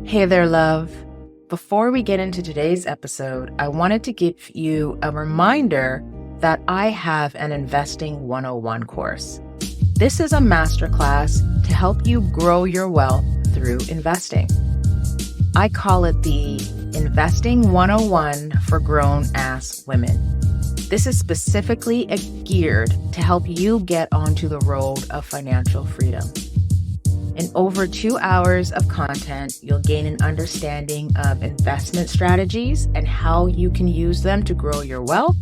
Hey there, love. Before we get into today's episode, I wanted to give you a reminder that I have an Investing 101 course. This is a masterclass to help you grow your wealth through investing. I call it the Investing 101 for Grown-Ass Women. This is specifically geared to help you get onto the road of financial freedom. In over 2 hours of content, you'll gain an understanding of investment strategies and how you can use them to grow your wealth.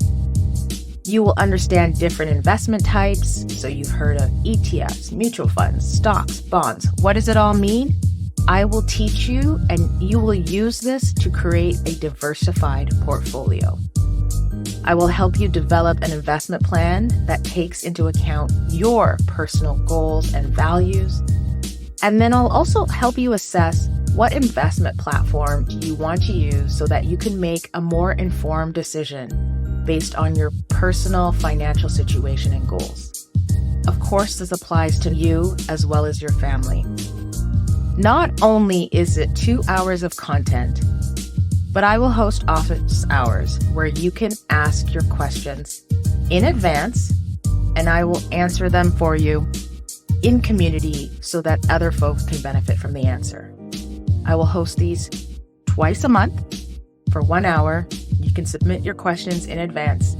You will understand different investment types. So you've heard of ETFs, mutual funds, stocks, bonds. What does it all mean? I will teach you, and you will use this to create a diversified portfolio. I will help you develop an investment plan that takes into account your personal goals and values. And then I'll also help you assess what investment platform you want to use so that you can make a more informed decision based on your personal financial situation and goals. Of course, this applies to you as well as your family. Not only is it 2 hours of content, but I will host office hours where you can ask your questions in advance, and I will answer them for you in community so that other folks can benefit from the answer. I will host these twice a month for 1 hour. You can submit your questions in advance.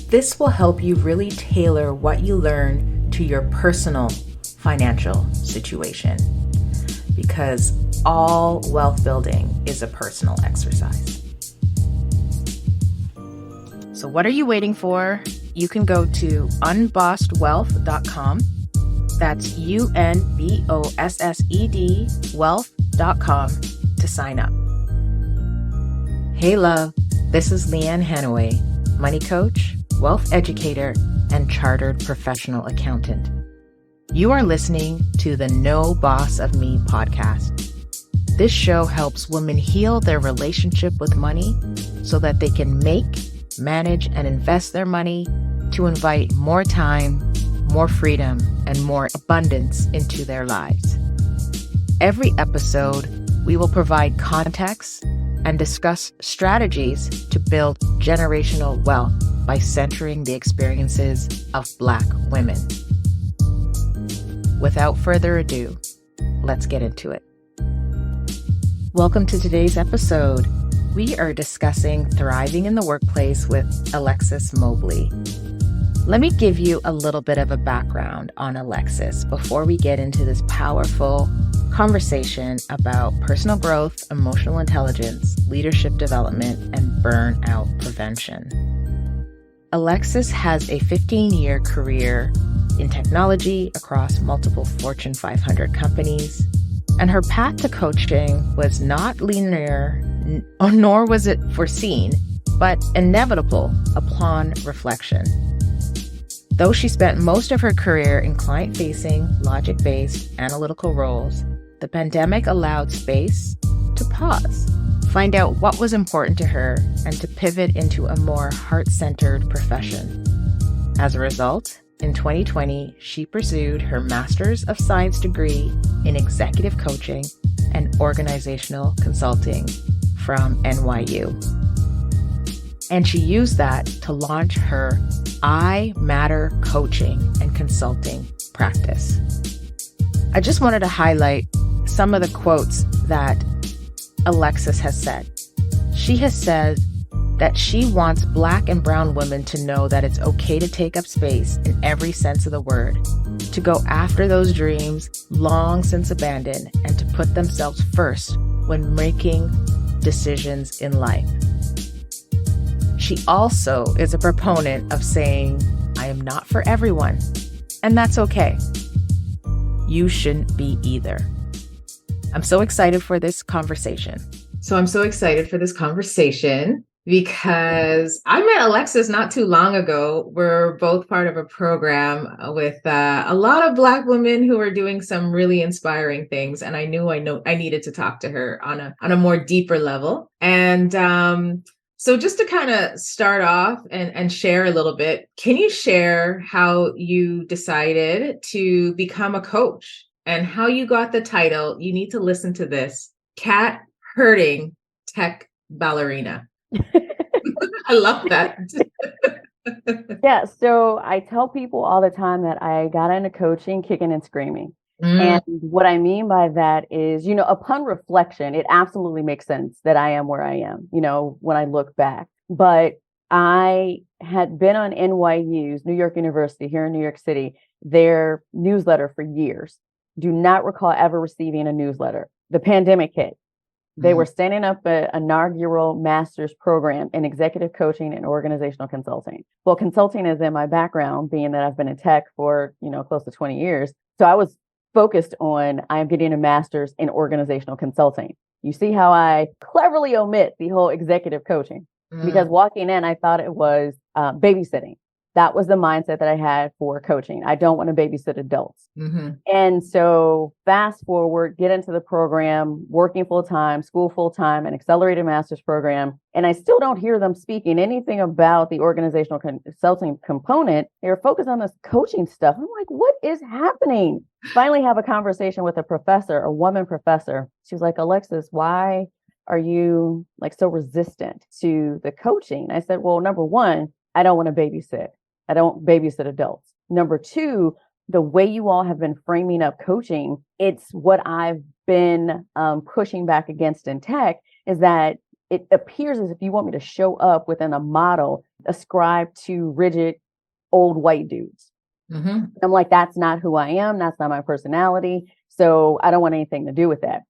This will help you really tailor what you learn to your personal financial situation, because all wealth building is a personal exercise. So what are you waiting for? You can go to unbossedwealth.com. That's UNBOSSED wealth.com to sign up. Hey love, this is Leanne Hanaway, money coach, wealth educator, and chartered professional accountant. You are listening to the No Boss of Me podcast. This show helps women heal their relationship with money so that they can make, manage, and invest their money to invite more time, more freedom, and more abundance into their lives. Every episode, we will provide context and discuss strategies to build generational wealth by centering the experiences of Black women. Without further ado, let's get into it. Welcome to today's episode. We are discussing thriving in the workplace with Alexis Mobley. Let me give you a little bit of a background on Alexis before we get into this powerful conversation about personal growth, emotional intelligence, leadership development, and burnout prevention. Alexis has a 15-year career in technology across multiple Fortune 500 companies, and her path to coaching was not linear, nor was it foreseen, but inevitable upon reflection. Though she spent most of her career in client-facing, logic-based, analytical roles, the pandemic allowed space to pause, find out what was important to her, and to pivot into a more heart-centered profession. As a result, in 2020, she pursued her Master's of Science degree in executive coaching and organizational consulting from NYU. And she used that to launch her I Matter coaching and consulting practice. I just wanted to highlight some of the quotes that Alexis has said. She has said that she wants Black and brown women to know that it's okay to take up space in every sense of the word, to go after those dreams long since abandoned, and to put themselves first when making decisions in life. She also is a proponent of saying, I am not for everyone, and that's okay. You shouldn't be either. I'm so excited for this conversation. Because I met Alexis not too long ago. We're both part of a program with a lot of Black women who are doing some really inspiring things. And I needed to talk to her on a more deeper level. And so just to kind of start off and share a little bit, can you share how you decided to become a coach and how you got the title, you need to listen to this. Cat herding tech ballerina. I love that. Yeah, so I tell people all the time that I got into coaching kicking and screaming. Mm, And what I mean by that is, upon reflection, it absolutely makes sense that I am where I am, when I look back. But I had been on NYU's, New York University here in New York City, their newsletter for years. Do not recall ever receiving a newsletter. The pandemic hit. They were standing up an inaugural master's program in executive coaching and organizational consulting. Well, consulting is in my background, being that I've been in tech for, close to 20 years. So I was focused on, I am getting a master's in organizational consulting. You see how I cleverly omit the whole executive coaching, because walking in, I thought it was babysitting. That was the mindset that I had for coaching. I don't want to babysit adults. And so fast forward, get into the program, working full time, school full time, an accelerated master's program. And I still don't hear them speaking anything about the organizational consulting component. They're focused on this coaching stuff. I'm like, what is happening? Finally have a conversation with a professor, a woman professor. She was like, Alexis, why are you like so resistant to the coaching? I said, well, number one, I don't want to babysit. I don't babysit adults. Number two, the way you all have been framing up coaching, it's what I've been pushing back against in tech, is that it appears as if you want me to show up within a model ascribed to rigid old white dudes. I'm like, that's not who I am. That's not my personality. So I don't want anything to do with that.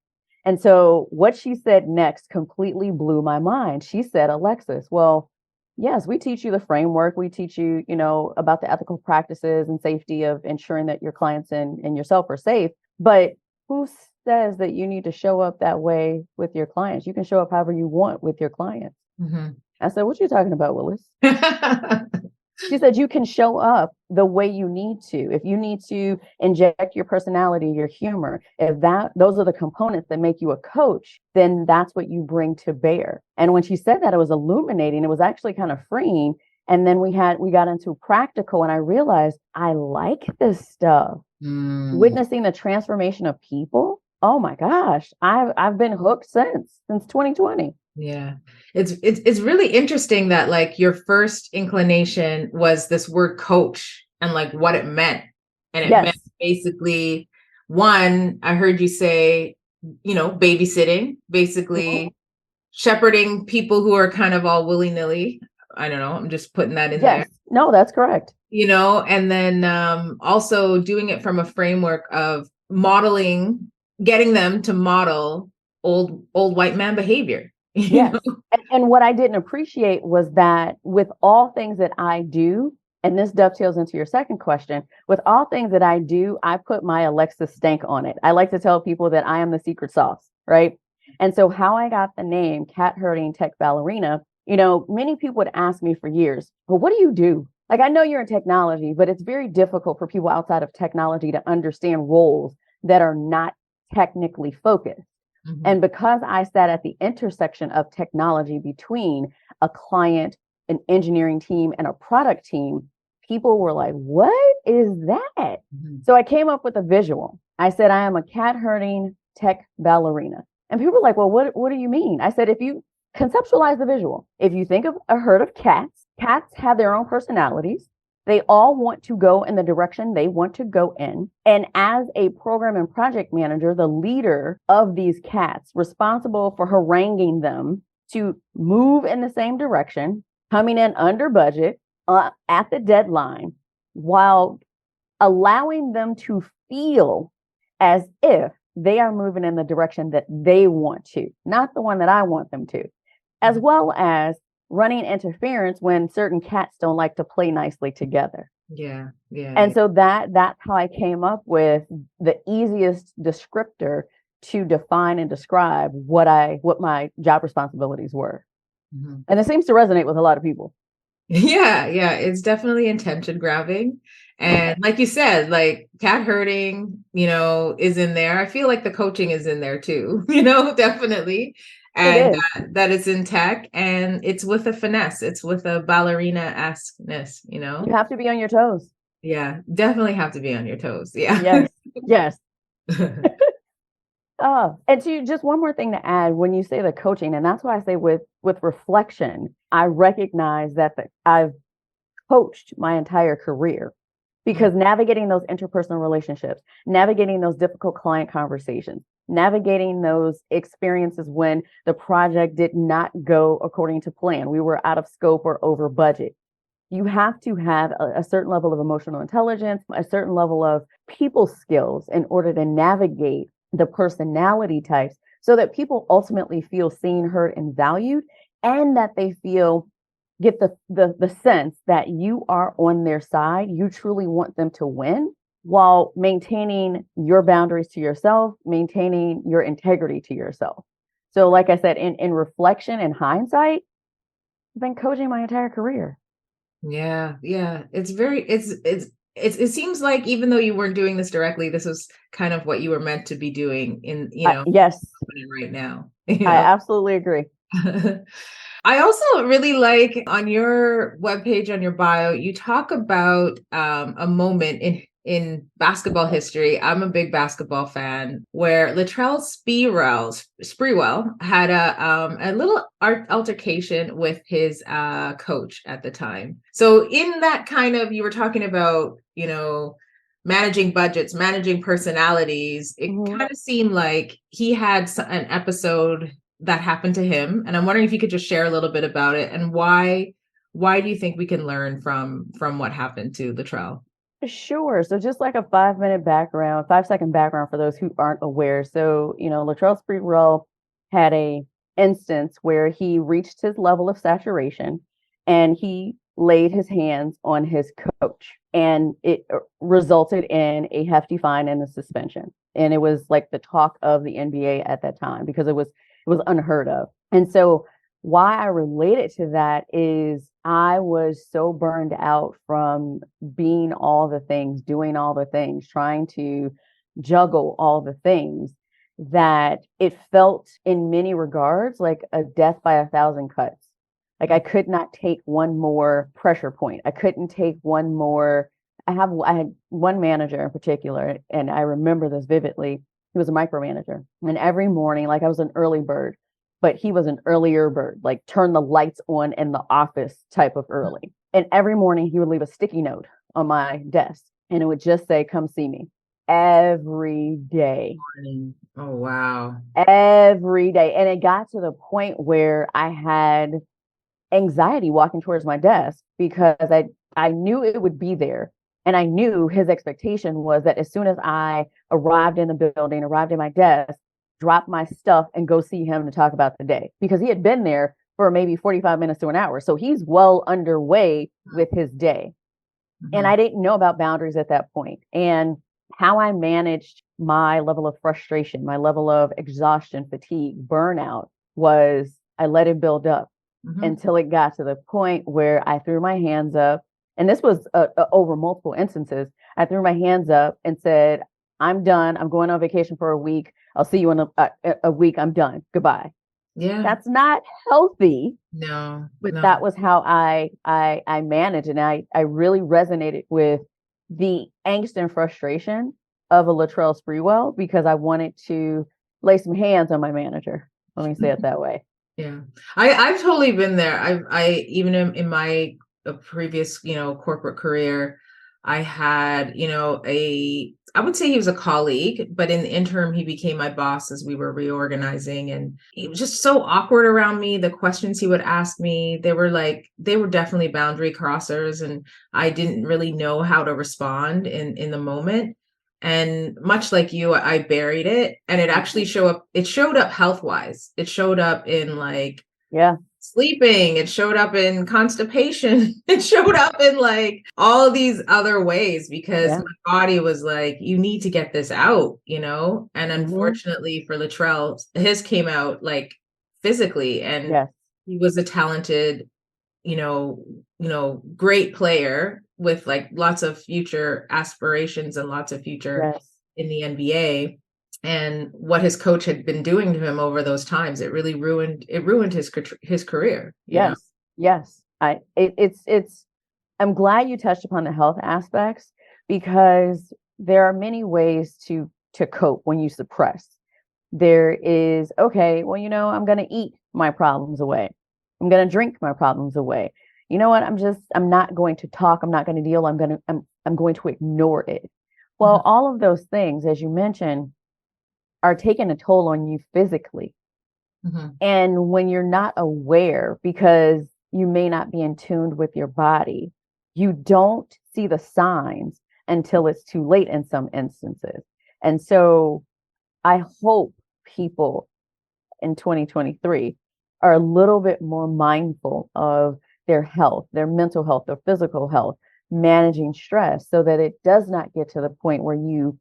And so what she said next completely blew my mind. She said, Alexis, well, yes, we teach you the framework. We teach you, about the ethical practices and safety of ensuring that your clients and yourself are safe. But who says that you need to show up that way with your clients? You can show up however you want with your clients. I said, what are you talking about, Willis? She said, you can show up the way you need to. If you need to inject your personality, your humor, if those are the components that make you a coach, then that's what you bring to bear. And when she said that, it was illuminating. It was actually kind of freeing. And then we got into practical, and I realized I like this stuff. Witnessing the transformation of people. Oh my gosh, I've been hooked since 2020. Yeah. It's really interesting that like your first inclination was this word coach and like what it meant. And it meant basically, one, I heard you say, babysitting, basically shepherding people who are kind of all willy-nilly. I don't know. I'm just putting that in there. No, that's correct. And then also doing it from a framework of modeling, getting them to model old white man behavior. Yes. And what I didn't appreciate was that with all things that I do, and this dovetails into your second question, with all things that I do, I put my Alexis stank on it. I like to tell people that I am the secret sauce, right? And so how I got the name Cat Herding Tech Ballerina, many people would ask me for years, well, what do you do? Like, I know you're in technology, but it's very difficult for people outside of technology to understand roles that are not technically focused. And because I sat at the intersection of technology between a client, an engineering team, and a product team, people were like, what is that? So I came up with a visual. I said, I am a cat herding tech ballerina. And people were like, well, what do you mean? I said, if you conceptualize the visual, if you think of a herd of cats, cats have their own personalities. They all want to go in the direction they want to go in. And as a program and project manager, the leader of these cats, responsible for haranguing them to move in the same direction, coming in under budget, at the deadline, while allowing them to feel as if they are moving in the direction that they want to, not the one that I want them to, as well as running interference when certain cats don't like to play nicely together. And so that's how I came up with the easiest descriptor to define and describe what my job responsibilities were. And it seems to resonate with a lot of people. Yeah, it's definitely intention grabbing. And like you said, like cat herding, is in there. I feel like the coaching is in there too, definitely. And that it's in tech, and it's with a finesse. It's with a ballerina-esque-ness, You have to be on your toes. Yeah, definitely have to be on your toes. Yeah. Yes. And to just one more thing to add, when you say the coaching, and that's why I say with reflection, I recognize that I've coached my entire career, because navigating those interpersonal relationships, navigating those difficult client conversations, navigating those experiences when the project did not go according to plan, we were out of scope or over budget. You have to have a certain level of emotional intelligence, a certain level of people skills in order to navigate the personality types so that people ultimately feel seen, heard, and valued, and that they get the sense that you are on their side. You truly want them to win while maintaining your boundaries to yourself, maintaining your integrity to yourself. So like I said, in reflection and hindsight, I've been coaching my entire career. Yeah. It seems like even though you weren't doing this directly, this was kind of what you were meant to be doing in, yes, right now. I absolutely agree. I also really like on your webpage, on your bio, you talk about a moment in basketball history. I'm a big basketball fan, where Latrell Sprewell had a little altercation with his coach at the time. So in that kind of, you were talking about, managing budgets, managing personalities, it kind of seemed like he had an episode that happened to him, and I'm wondering if you could just share a little bit about it, and why do you think we can learn from what happened to Latrell? Sure. So just like a 5-second background for those who aren't aware. So, Latrell Sprewell had a instance where he reached his level of saturation and he laid his hands on his coach, and it resulted in a hefty fine and a suspension. And it was like the talk of the NBA at that time, because it was unheard of. And so why I relate it to that is I was so burned out from being all the things, doing all the things, trying to juggle all the things, that it felt in many regards like a death by 1,000 cuts. Like I could not take one more pressure point. I couldn't take one more. I had one manager in particular, and I remember this vividly. He was a micromanager, and every morning, like I was an early bird, but he was an earlier bird, like turn the lights on in the office type of early. And every morning he would leave a sticky note on my desk, and it would just say, "Come see me." Every day. Oh, wow. Every day. And it got to the point where I had anxiety walking towards my desk, because I knew it would be there. And I knew his expectation was that as soon as I arrived in the building, arrived at my desk, drop my stuff and go see him to talk about the day, because he had been there for maybe 45 minutes to an hour. So he's well underway with his day. And I didn't know about boundaries at that point. And how I managed my level of frustration, my level of exhaustion, fatigue, burnout, was I let it build up until it got to the point where I threw my hands up. And this was over multiple instances. I threw my hands up and said, "I'm done. I'm going on vacation for a week. I'll see you in a week. I'm done. Goodbye." Yeah. That's not healthy. No. But that was how I managed. And I really resonated with the angst and frustration of a Latrell Sprewell, because I wanted to lay some hands on my manager. Let me say it that way. Yeah. I've totally been there. I even in my previous, corporate career, I had, I would say he was a colleague, but in the interim, he became my boss as we were reorganizing, and he was just so awkward around me. The questions he would ask me, they were definitely boundary crossers, and I didn't really know how to respond in the moment. And much like you, I buried it, and it actually showed up health-wise. It showed up in sleeping. It showed up in constipation. It showed up in all these other ways, because my body was like, you need to get this out, and unfortunately for Latrell, his came out physically, and he was a talented, great player with lots of future aspirations and lots of future in the NBA. And what his coach had been doing to him over those times, it really ruined his career. Yes. I'm glad you touched upon the health aspects, because there are many ways to to cope when you suppress. There is, okay, well, I'm going to eat my problems away. I'm going to drink my problems away. You know what? I'm not going to talk. I'm not going to deal. I'm going to ignore it. Well, Mm-hmm. all of those things, as you mentioned, are taking a toll on you physically. Mm-hmm. And when you're not aware, because you may not be in tune with your body, you don't see the signs until it's too late in some instances. And so I hope people in 2023 are a little bit more mindful of their health, their mental health, their physical health, managing stress so that it does not get to the point where you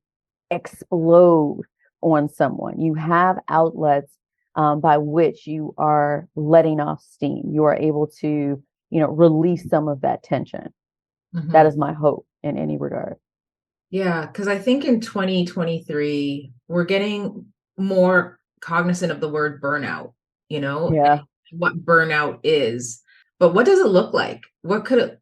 explode on someone. You have outlets by which you are letting off steam. You are able to, release some of that tension. Mm-hmm. That is my hope in any regard. Yeah, because I think in 2023, we're getting more cognizant of the word burnout, Yeah. and what burnout is. But what does it look like? What could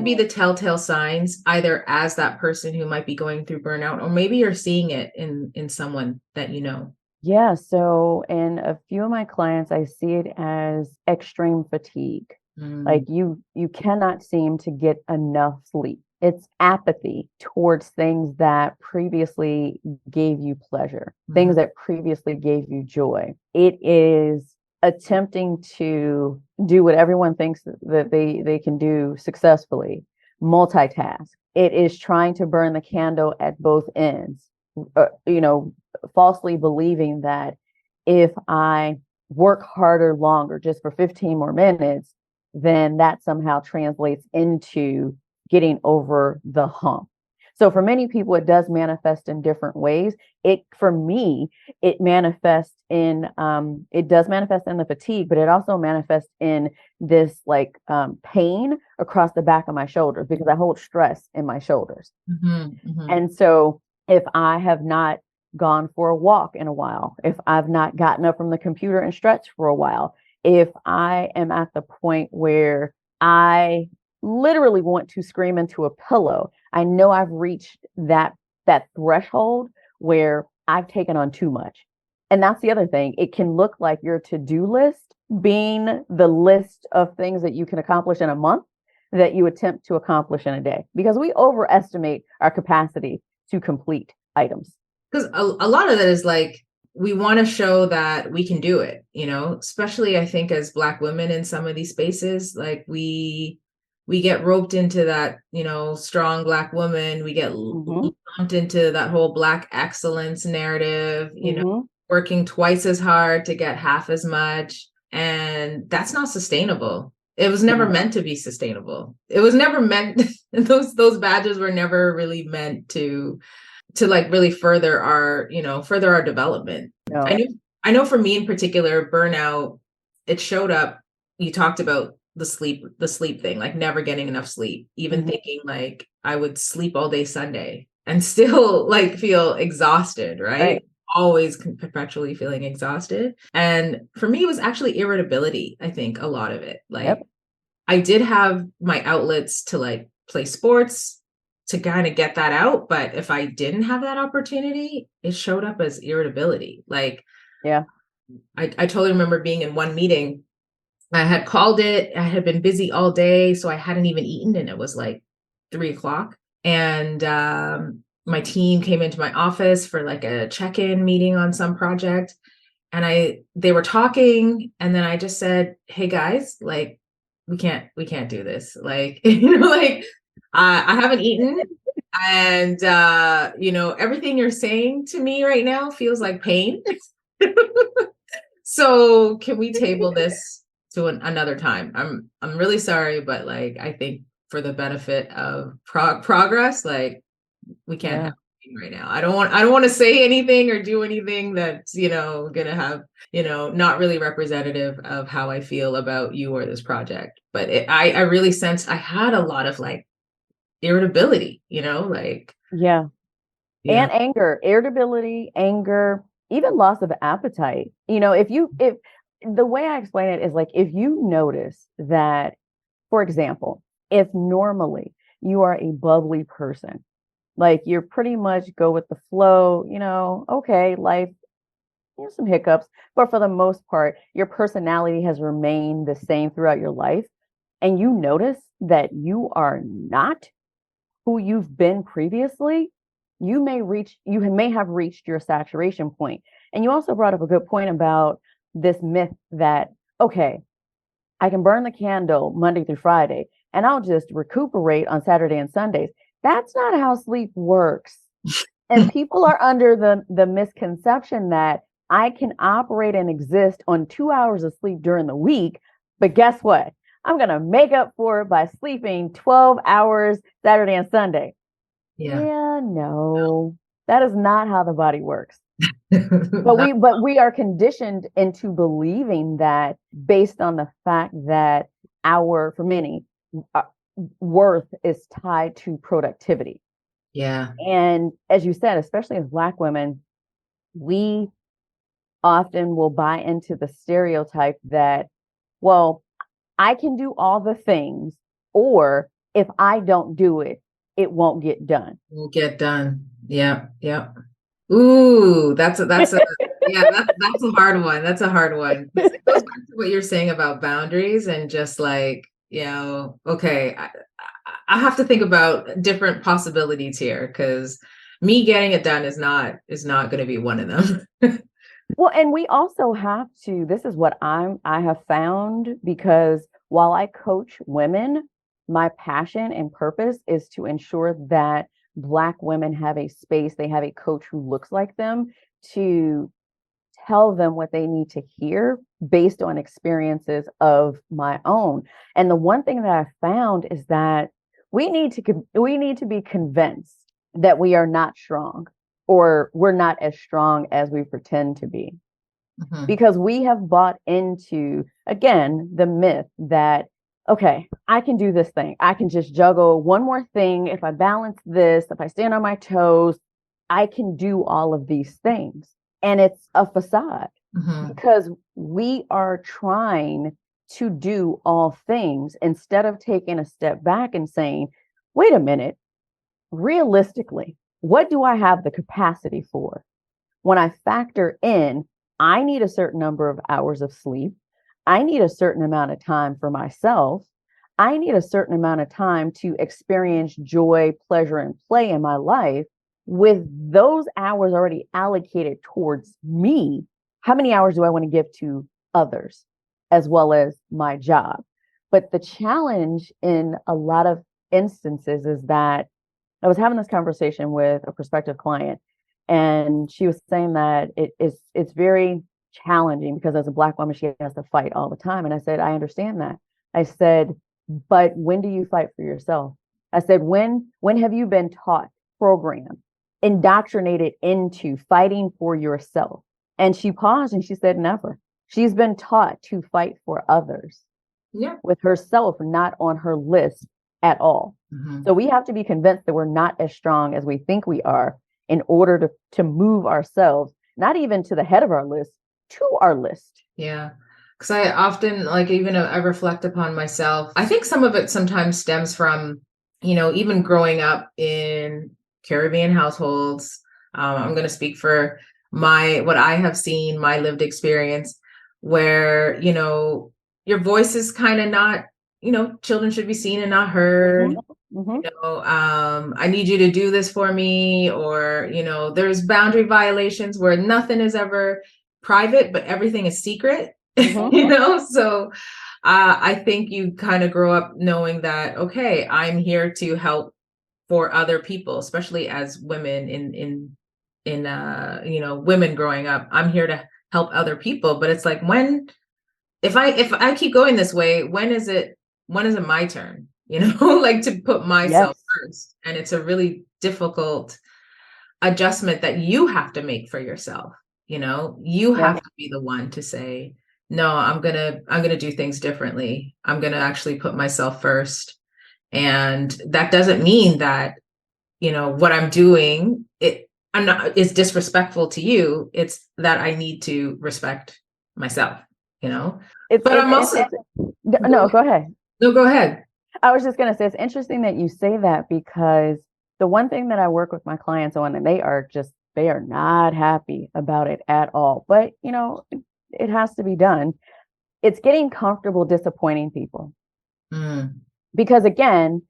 be the telltale signs, either as that person who might be going through burnout, or maybe you're seeing it in someone that you know? Yeah. So in a few of my clients, I see it as extreme fatigue. Like you cannot seem to get enough sleep. It's apathy towards things that previously gave you pleasure, things that previously gave you joy. It is attempting to do what everyone thinks that they can do successfully, multitask. It is trying to burn the candle at both ends, falsely believing that if I work harder longer just for 15 more minutes, then that somehow translates into getting over the hump. So for many people, it does manifest in different ways. For me, it does manifest in the fatigue, but it also manifests in this pain across the back of my shoulders because I hold stress in my shoulders. And so if I have not gone for a walk in a while, if I've not gotten up from the computer and stretched for a while, if I am at the point where I literally want to scream into a pillow, I know I've reached that threshold where I've taken on too much. And that's the other thing. It can look like your to-do list being the list of things that you can accomplish in a month that you attempt to accomplish in a day, because we overestimate our capacity to complete items. Because a lot of that is like, we want to show that we can do it, especially I think as Black women in some of these spaces, like we get roped into that, strong Black woman. We get lumped into that whole Black excellence narrative, working twice as hard to get half as much. And that's not sustainable. It was never meant to be sustainable. It was never meant, those badges were never really meant to like really further our development. No. I know for me in particular, burnout, it showed up. You talked about the sleep thing, like never getting enough sleep, even thinking like I would sleep all day Sunday and still like feel exhausted, right? Always perpetually feeling exhausted. And for me, it was actually irritability. I think a lot of it, like I did have my outlets to like play sports, to kind of get that out. But if I didn't have that opportunity, it showed up as irritability. Like, I totally remember being in one meeting. I had called it. I had been busy all day, so I hadn't even eaten, and it was like 3:00. And my team came into my office for like a check-in meeting on some project, and they were talking, and then I just said, "Hey guys, like, we can't do this. Like, like." I haven't eaten, and everything you're saying to me right now feels like pain. So can we table this to another time? I'm really sorry, but like I think for the benefit of progress, like we can't have anything right now. I don't want to say anything or do anything that's gonna have not really representative of how I feel about you or this project. But I really sensed I had a lot of like irritability, like and anger, irritability, anger, even loss of appetite. If the way I explain it is like, if you notice that, for example, if normally you are a bubbly person Like you're pretty much go with the flow, okay, life, some hiccups, but for the most part, your personality has remained the same throughout your life. And you notice that you are not who you've been previously, you may have reached your saturation point. And you also brought up a good point about this myth that, okay, I can burn the candle Monday through Friday and I'll just recuperate on Saturday and Sundays. That's not how sleep works. And people are under the misconception that I can operate and exist on 2 hours of sleep during the week, but guess what? I'm going to make up for it by sleeping 12 hours Saturday and Sunday. Yeah, no, that is not how the body works. But we are conditioned into believing that based on the fact that for many, worth is tied to productivity. Yeah. And as you said, especially as Black women, we often will buy into the stereotype that, well, I can do all the things, or if I don't do it, it won't get done. Won't get done. Yeah. Yeah. Ooh, that's a that's a hard one. That's a hard one. It goes back to what you're saying about boundaries and just like, okay, I have to think about different possibilities here because me getting it done is not going to be one of them. Well, and we also have to, this is what I have found, because while I coach women, my passion and purpose is to ensure that Black women have a space, they have a coach who looks like them to tell them what they need to hear based on experiences of my own. And the one thing that I found is that we need to be convinced that we are not strong, or we're not as strong as we pretend to be. Mm-hmm. Because we have bought into, again, the myth that, okay, I can do this thing. I can just juggle one more thing. If I balance this, if I stand on my toes, I can do all of these things. And it's a facade. Mm-hmm. Because we are trying to do all things instead of taking a step back and saying, wait a minute, realistically, what do I have the capacity for? When I factor in, I need a certain number of hours of sleep. I need a certain amount of time for myself. I need a certain amount of time to experience joy, pleasure, and play in my life. With those hours already allocated towards me, how many hours do I want to give to others as well as my job? But the challenge in a lot of instances is that I was having this conversation with a prospective client, and she was saying that it's very challenging because as a Black woman, she has to fight all the time. And I said, I understand that. I said, but when do you fight for yourself? I said, when have you been taught, programmed, indoctrinated into fighting for yourself? And she paused and she said, never. She's been taught to fight for others. Yeah. With herself not on her list at all. Mm-hmm. So we have to be convinced that we're not as strong as we think we are in order to move ourselves, not even to the head of our list, to our list. Yeah. Because I often, even I reflect upon myself. I think some of it sometimes stems from, even growing up in Caribbean households. I'm going to speak for what I have seen, my lived experience, where, your voice is kind of not, children should be seen and not heard. Mm-hmm. I need you to do this for me, or, there's boundary violations where nothing is ever private, but everything is secret, mm-hmm. So I think you kind of grow up knowing that, okay, I'm here to help for other people, especially as women in women growing up, I'm here to help other people. But it's like, if I keep going this way, when is it my turn? To put myself first. And it's a really difficult adjustment that you have to make for yourself. You have to be the one to say, no, I'm gonna do things differently. I'm gonna actually put myself first. And that doesn't mean that, what I'm doing, is disrespectful to you. It's that I need to respect myself, No, go ahead. No, go ahead. I was just going to say, it's interesting that you say that, because the one thing that I work with my clients on, and they are not happy about it at all. But, it has to be done. It's getting comfortable disappointing people. Because again,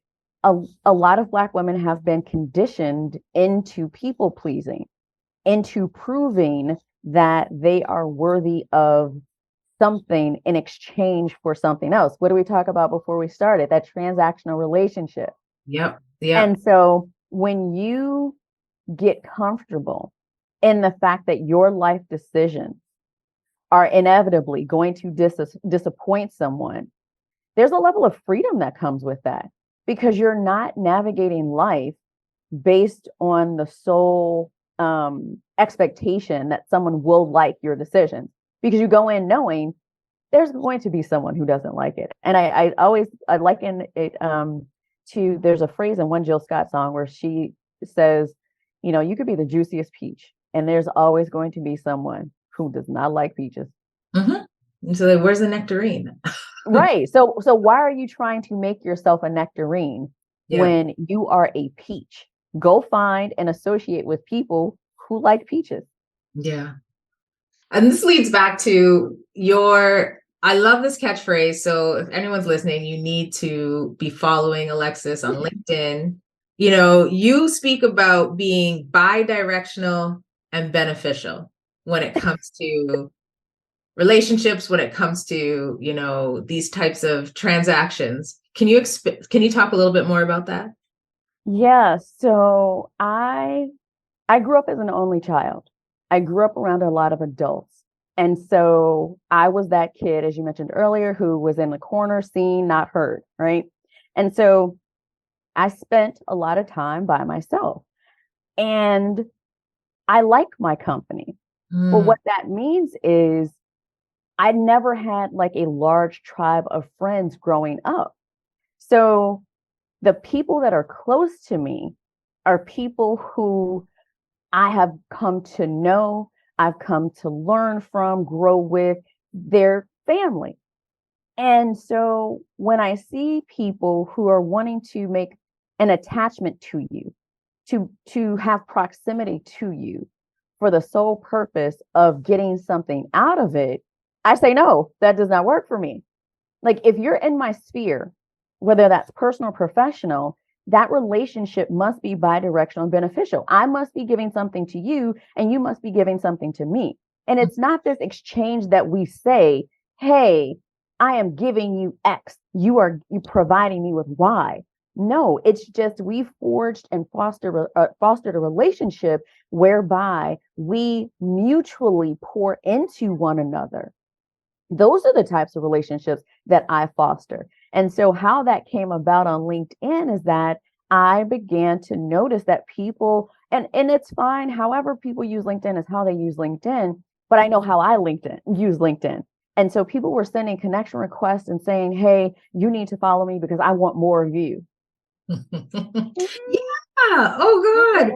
a lot of Black women have been conditioned into people pleasing, into proving that they are worthy of something in exchange for something else. What did we talk about before we started? That transactional relationship. Yep. And so when you get comfortable in the fact that your life decisions are inevitably going to disappoint someone, there's a level of freedom that comes with that, because you're not navigating life based on the sole expectation that someone will like your decisions, because you go in knowing there's going to be someone who doesn't like it. And I liken it to, there's a phrase in one Jill Scott song where she says, you could be the juiciest peach, and there's always going to be someone who does not like peaches. And so where's the nectarine? Right. So why are you trying to make yourself a nectarine when you are a peach? Go find and associate with people who like peaches. Yeah. And this leads back to I love this catchphrase. So if anyone's listening, you need to be following Alexis on LinkedIn. You speak about being bi-directional and beneficial when it comes to relationships, when it comes to, these types of transactions. Can you talk a little bit more about that? Yeah. So I grew up as an only child. I grew up around a lot of adults. And so I was that kid, as you mentioned earlier, who was in the corner, seen, not heard. Right. And so I spent a lot of time by myself, and I like my company. Well, what that means is I never had like a large tribe of friends growing up. So the people that are close to me are people who I have come to know, I've come to learn from, grow with, their family. And so when I see people who are wanting to make an attachment to you, to have proximity to you for the sole purpose of getting something out of it, I say, no, that does not work for me. Like, if you're in my sphere, whether that's personal or professional, that relationship must be bidirectional and beneficial. I must be giving something to you, and you must be giving something to me. And it's not this exchange that we say, hey, I am giving you X, you providing me with Y. No, it's just we forged and fostered a relationship whereby we mutually pour into one another. Those are the types of relationships that I foster. And so how that came about on LinkedIn is that I began to notice that people, and it's fine, however people use LinkedIn is how they use LinkedIn, but I know how I use LinkedIn. And so people were sending connection requests and saying, hey, you need to follow me because I want more of you. Yeah. Oh God.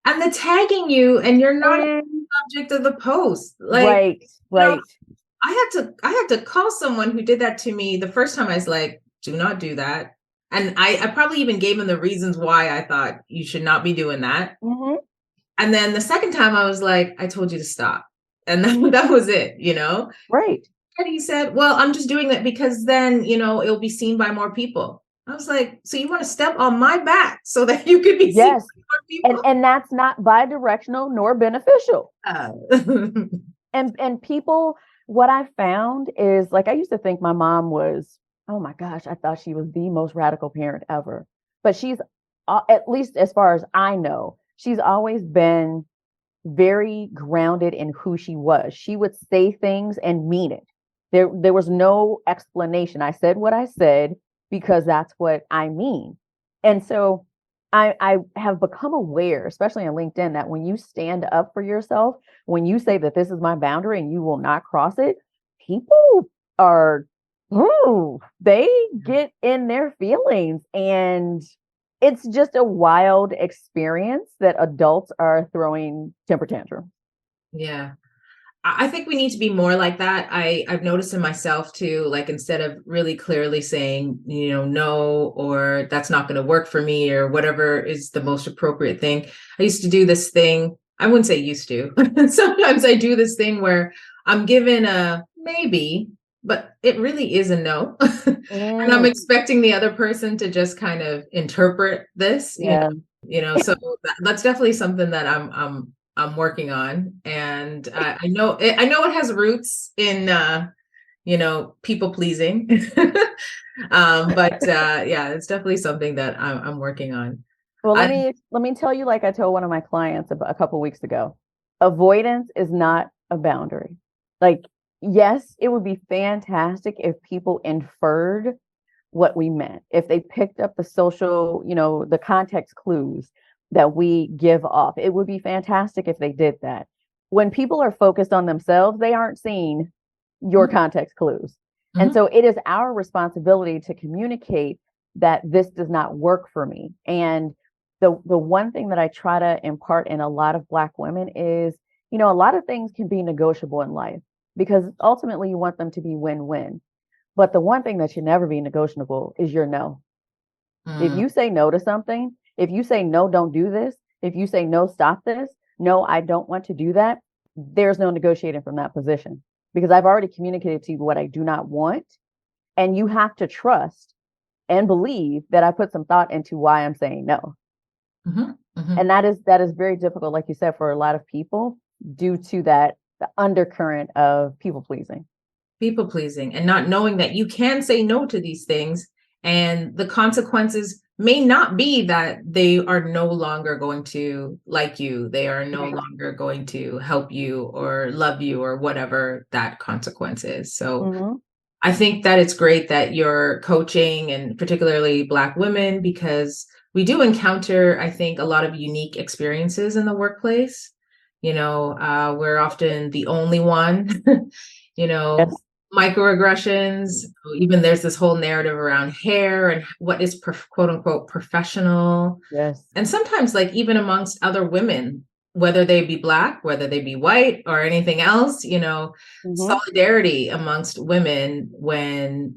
And the tagging you, and you're not the subject of the post. Like, right. I had to call someone who did that to me. The first time I was like, do not do that. And I probably even gave him the reasons why I thought you should not be doing that. And then the second time I was like, I told you to stop. And then that was it, Right. And he said, well, I'm just doing that because then, it'll be seen by more people. I was like, so you want to step on my back so that you could be seen by more people? And that's not bidirectional nor beneficial. And people, what I found is, like, I used to think my mom was, oh my gosh, I thought she was the most radical parent ever. But she's, at least as far as I know, she's always been very grounded in who she was. She would say things and mean it. There was no explanation. I said what I said because that's what I mean. And so I have become aware, especially on LinkedIn, that when you stand up for yourself, when you say that this is my boundary and you will not cross it, people are, they get in their feelings. And it's just a wild experience that adults are throwing temper tantrums. Yeah. I think we need to be more like that. I've noticed in myself too, like instead of really clearly saying, no, or that's not going to work for me, or whatever is the most appropriate thing. I used to do this thing. I wouldn't say used to. Sometimes I do this thing where I'm given a maybe, but it really is a no. And I'm expecting the other person to just kind of interpret this, Yeah. so that's definitely something that I'm working on. And I know it has roots in people pleasing. But yeah, it's definitely something that I'm working on. Well, let me tell you, like I told one of my clients a couple weeks ago, avoidance is not a boundary. Like, yes, it would be fantastic if people inferred what we meant, if they picked up the social, the context clues that we give off. It would be fantastic if they did that. When people are focused on themselves, they aren't seeing your context clues. Mm-hmm. And so it is our responsibility to communicate that this does not work for me. And the one thing that I try to impart in a lot of Black women is, a lot of things can be negotiable in life because ultimately you want them to be win-win. But the one thing that should never be negotiable is your no. If you say no to something, if you say no, don't do this, if you say no, stop this, no, I don't want to do that, there's no negotiating from that position because I've already communicated to you what I do not want. And you have to trust and believe that I put some thought into why I'm saying no. Mm-hmm, mm-hmm. And that is very difficult, like you said, for a lot of people due to the undercurrent of people pleasing and not knowing that you can say no to these things and the consequences may not be that they are no longer going to like you. They are no longer going to help you or love you or whatever that consequence is. So I think that it's great that you're coaching, and particularly Black women, because we do encounter, I think, a lot of unique experiences in the workplace. We're often the only one, yes. Microaggressions, even there's this whole narrative around hair and what is quote unquote professional. Yes. And sometimes like even amongst other women, whether they be Black, whether they be white or anything else, solidarity amongst women when,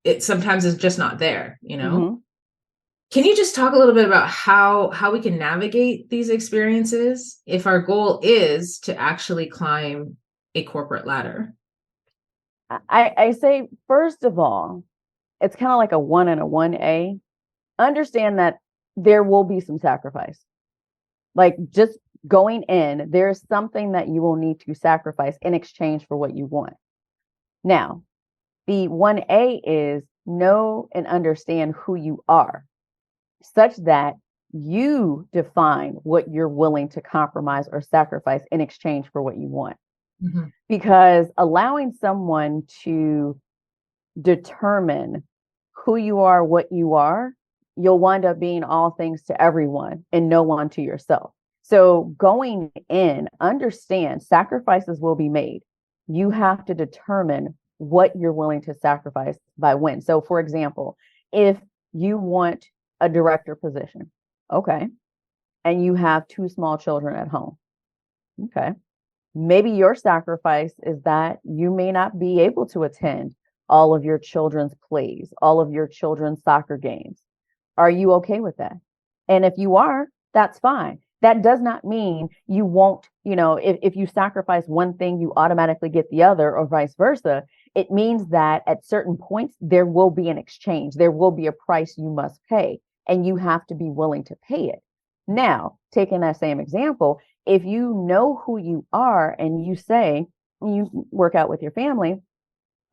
it sometimes is just not there, Can you just talk a little bit about how we can navigate these experiences if our goal is to actually climb a corporate ladder? I say, first of all, it's kind of like a 1 and a 1A. Understand that there will be some sacrifice. Like just going in, there's something that you will need to sacrifice in exchange for what you want. Now, the 1A is know and understand who you are, such that you define what you're willing to compromise or sacrifice in exchange for what you want. Mm-hmm. Because allowing someone to determine who you are, what you are, you'll wind up being all things to everyone and no one to yourself. So going in, understand sacrifices will be made. You have to determine what you're willing to sacrifice by when. So for example, if you want a director position, okay, and you have 2 small children at home, okay, maybe your sacrifice is that you may not be able to attend all of your children's plays, all of your children's soccer games. Are you okay with that? And if you are, that's fine. That does not mean you won't, if you sacrifice one thing, you automatically get the other or vice versa. It means that at certain points, there will be an exchange. There will be a price you must pay, and you have to be willing to pay it. Now, taking that same example, if you know who you are and you say you work out with your family,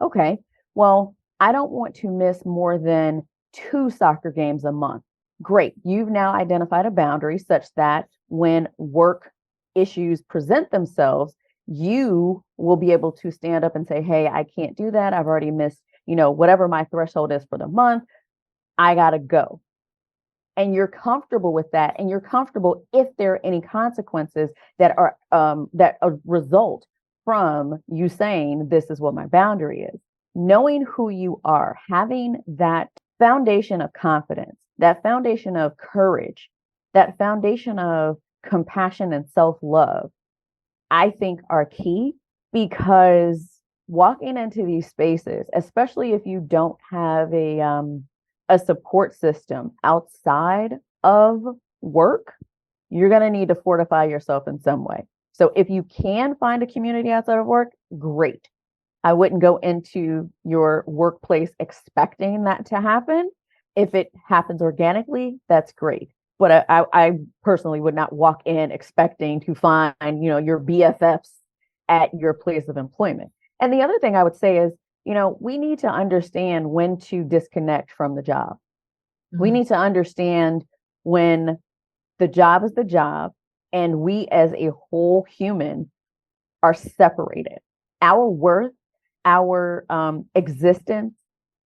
okay, well, I don't want to miss more than 2 soccer games a month. Great. You've now identified a boundary such that when work issues present themselves, you will be able to stand up and say, hey, I can't do that. I've already missed, whatever my threshold is for the month. I got to go. And you're comfortable with that. And you're comfortable if there are any consequences that are a result from you saying, this is what my boundary is. Knowing who you are, having that foundation of confidence, that foundation of courage, that foundation of compassion and self-love I think are key, because walking into these spaces, especially if you don't have a support system outside of work, you're going to need to fortify yourself in some way. So if you can find a community outside of work, great. I wouldn't go into your workplace expecting that to happen. If it happens organically, that's great. But I personally would not walk in expecting to find, your BFFs at your place of employment. And the other thing I would say is, we need to understand when to disconnect from the job. Mm-hmm. We need to understand when the job is the job and we as a whole human are separated. Our worth, our existence,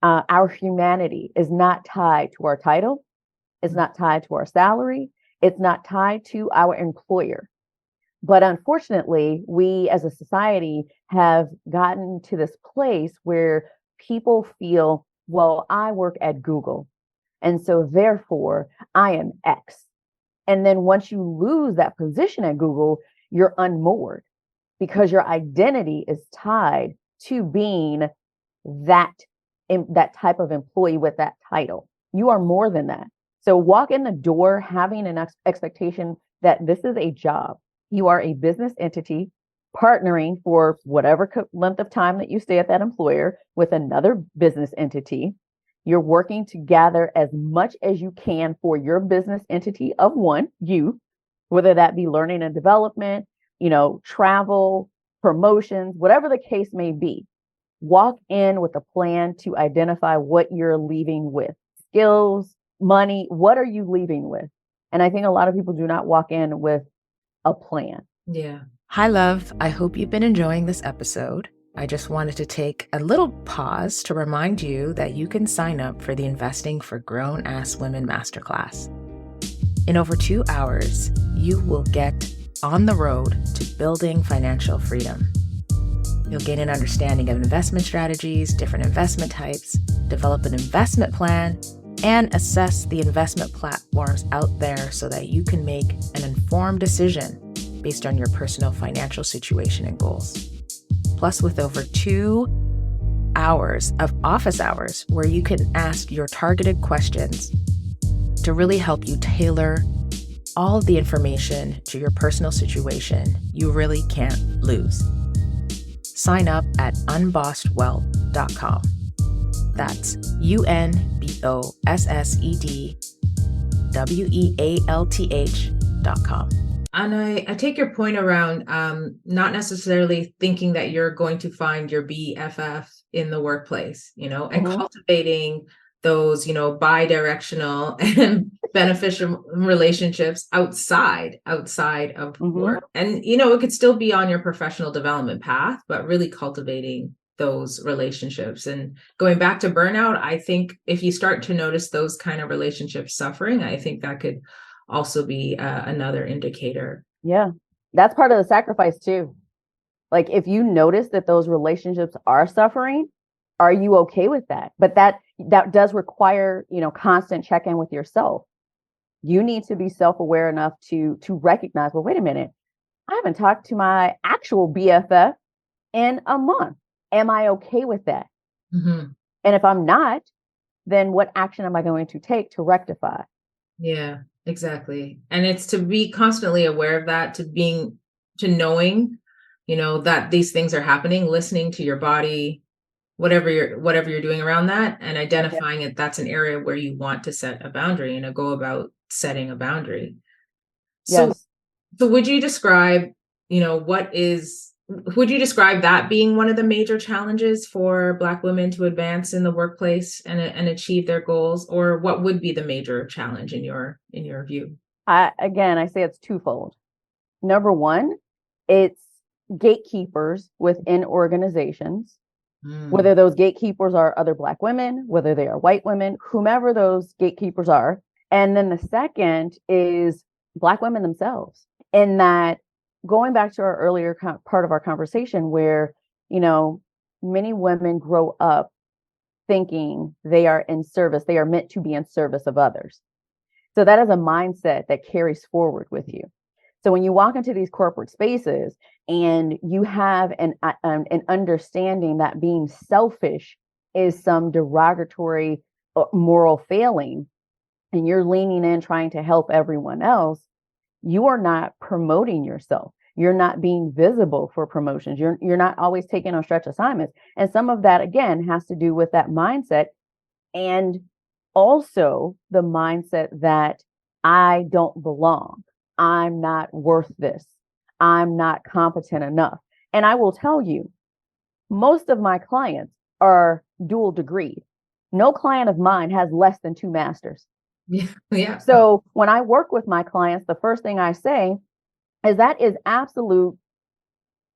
our humanity is not tied to our title. It's not tied to our salary. It's not tied to our employer. But unfortunately, we as a society have gotten to this place where people feel, well, I work at Google, and so therefore I am X. And then once you lose that position at Google, you're unmoored, because your identity is tied to being that type of employee with that title. You are more than that. So walk in the door having an expectation that this is a job. You are a business entity partnering for whatever length of time that you stay at that employer with another business entity. You're working to gather as much as you can for your business entity of one, you, whether that be learning and development, travel, promotions, whatever the case may be. Walk in with a plan to identify what you're leaving with. Skills, money, what are you leaving with? And I think a lot of people do not walk in with a plan. Yeah. Hi, love. I hope you've been enjoying this episode. I just wanted to take a little pause to remind you that you can sign up for the Investing for Grown-Ass Women Masterclass. In over 2 hours, you will get on the road to building financial freedom. You'll gain an understanding of investment strategies, different investment types, develop an investment plan, and assess the investment platforms out there so that you can make an informed decision based on your personal financial situation and goals. Plus, with over 2 hours of office hours where you can ask your targeted questions to really help you tailor all of the information to your personal situation, you really can't lose. Sign up at unbossedwealth.com. That's UNBOSSEDWEALTH.com. And I take your point around not necessarily thinking that you're going to find your BFF in the workplace, and cultivating those, bi-directional and beneficial relationships outside of work. And, it could still be on your professional development path, but really cultivating those relationships. And going back to burnout, I think if you start to notice those kind of relationships suffering, I think that could also be another indicator. Yeah, that's part of the sacrifice too. Like if you notice that those relationships are suffering, are you okay with that? But that does require, constant check-in with yourself. You need to be self-aware enough to recognize, well, wait a minute, I haven't talked to my actual BFF in a month. Am I okay with that? Mm-hmm. And if I'm not, then what action am I going to take to rectify? Yeah, exactly. And it's to be constantly aware of that, to knowing, that these things are happening, listening to your body, whatever you're doing around that, and identifying it. That's an area where you want to set a boundary and go about setting a boundary. So, yes. So would you describe, would you describe that being one of the major challenges for Black women to advance in the workplace and achieve their goals? Or what would be the major challenge in your view? I say it's twofold. Number one, it's gatekeepers within organizations, whether those gatekeepers are other Black women, whether they are white women, whomever those gatekeepers are. And then the second is Black women themselves, in that, going back to our earlier part of our conversation where, many women grow up thinking they are meant to be in service of others. So that is a mindset that carries forward with you. So when you walk into these corporate spaces and you have an understanding that being selfish is some derogatory moral failing, and you're leaning in trying to help everyone else, you are not promoting yourself. You're not being visible for promotions. You're not always taking on stretch assignments. And some of that, again, has to do with that mindset, and also the mindset that I don't belong. I'm not worth this. I'm not competent enough. And I will tell you, most of my clients are dual degree. No client of mine has less than 2 masters. Yeah. So when I work with my clients, the first thing I say is that is absolute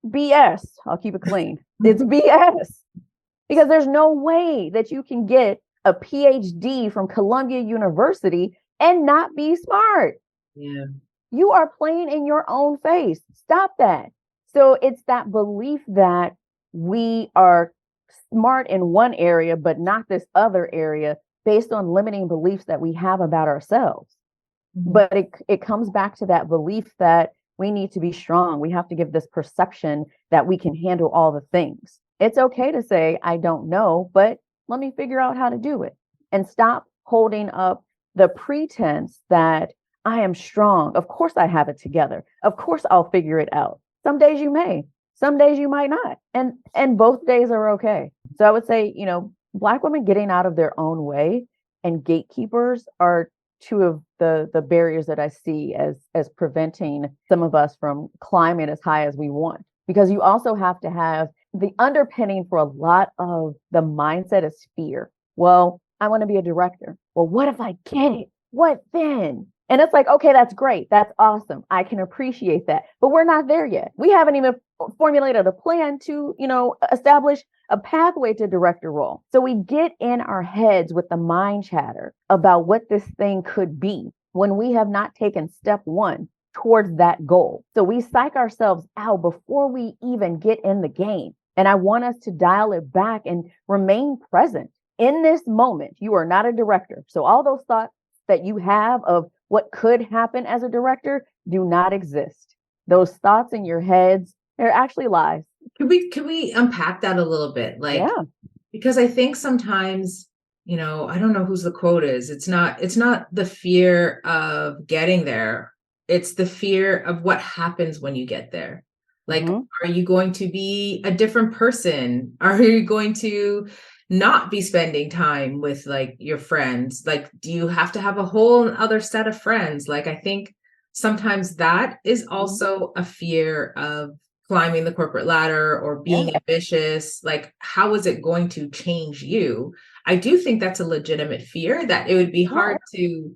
BS. I'll keep it clean. It's BS, because there's no way that you can get a PhD from Columbia University and not be smart. Yeah. You are playing in your own face. Stop that. So it's that belief that we are smart in one area, but not this other area, based on limiting beliefs that we have about ourselves. Mm-hmm. But it comes back to that belief that we need to be strong. We have to give this perception that we can handle all the things. It's okay to say, I don't know, but let me figure out how to do it, and stop holding up the pretense that I am strong. Of course I have it together. Of course I'll figure it out. Some days you may, some days you might not. And both days are okay. So I would say, Black women getting out of their own way and gatekeepers are two of the barriers that I see as preventing some of us from climbing as high as we want. Because you also have to have the underpinning for a lot of the mindset is fear. Well, I want to be a director. Well, what if I get it? What then? And it's like, okay, that's great. That's awesome. I can appreciate that. But we're not there yet. We haven't even formulated a plan to, establish a pathway to director role. So we get in our heads with the mind chatter about what this thing could be when we have not taken step one towards that goal. So we psych ourselves out before we even get in the game. And I want us to dial it back and remain present in this moment. You are not a director. So all those thoughts that you have of what could happen as a director do not exist. Those thoughts in your heads, they're actually lies. Can we unpack that a little bit? Because I think sometimes, I don't know whose the quote is. It's not the fear of getting there. It's the fear of what happens when you get there. Are you going to be a different person? Are you going to not be spending time with your friends? Do you have to have a whole other set of friends? I think sometimes that is also a fear of climbing the corporate ladder or being ambitious. How is it going to change you? I do think that's a legitimate fear, that it would be hard to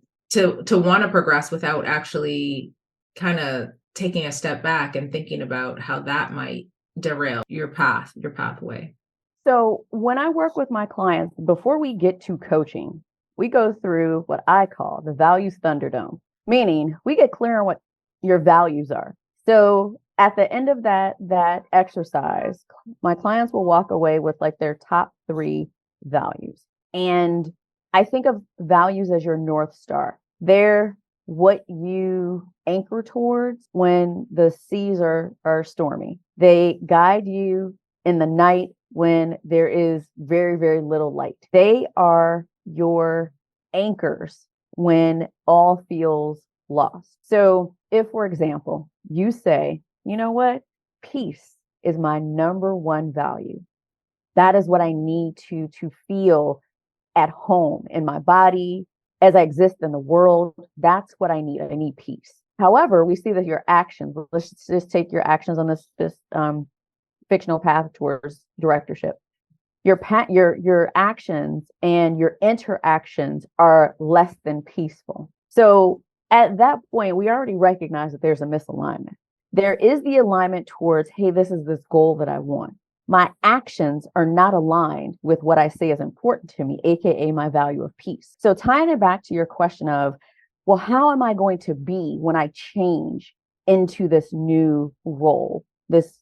want to progress without actually kind of taking a step back and thinking about how that might derail your pathway. So when I work with my clients, before we get to coaching, we go through what I call the values Thunderdome, meaning we get clear on what your values are. So at the end of that exercise, my clients will walk away with their top 3 values. And I think of values as your North Star. They're what you anchor towards when the seas are stormy. They guide you in the night when there is very, very little light. They are your anchors when all feels lost. So if, for example, you say, you know what, peace is my number 1 value. That is what I need to feel at home in my body, as I exist in the world. That's what I need. I need peace. However, we see that your actions, let's just take your actions on this fictional path towards directorship. Your actions and your interactions are less than peaceful. So at that point, we already recognize that there's a misalignment. There is the alignment towards, hey, this is this goal that I want. My actions are not aligned with what I say is important to me, AKA my value of peace. So tying it back to your question of, well, how am I going to be when I change into this new role, this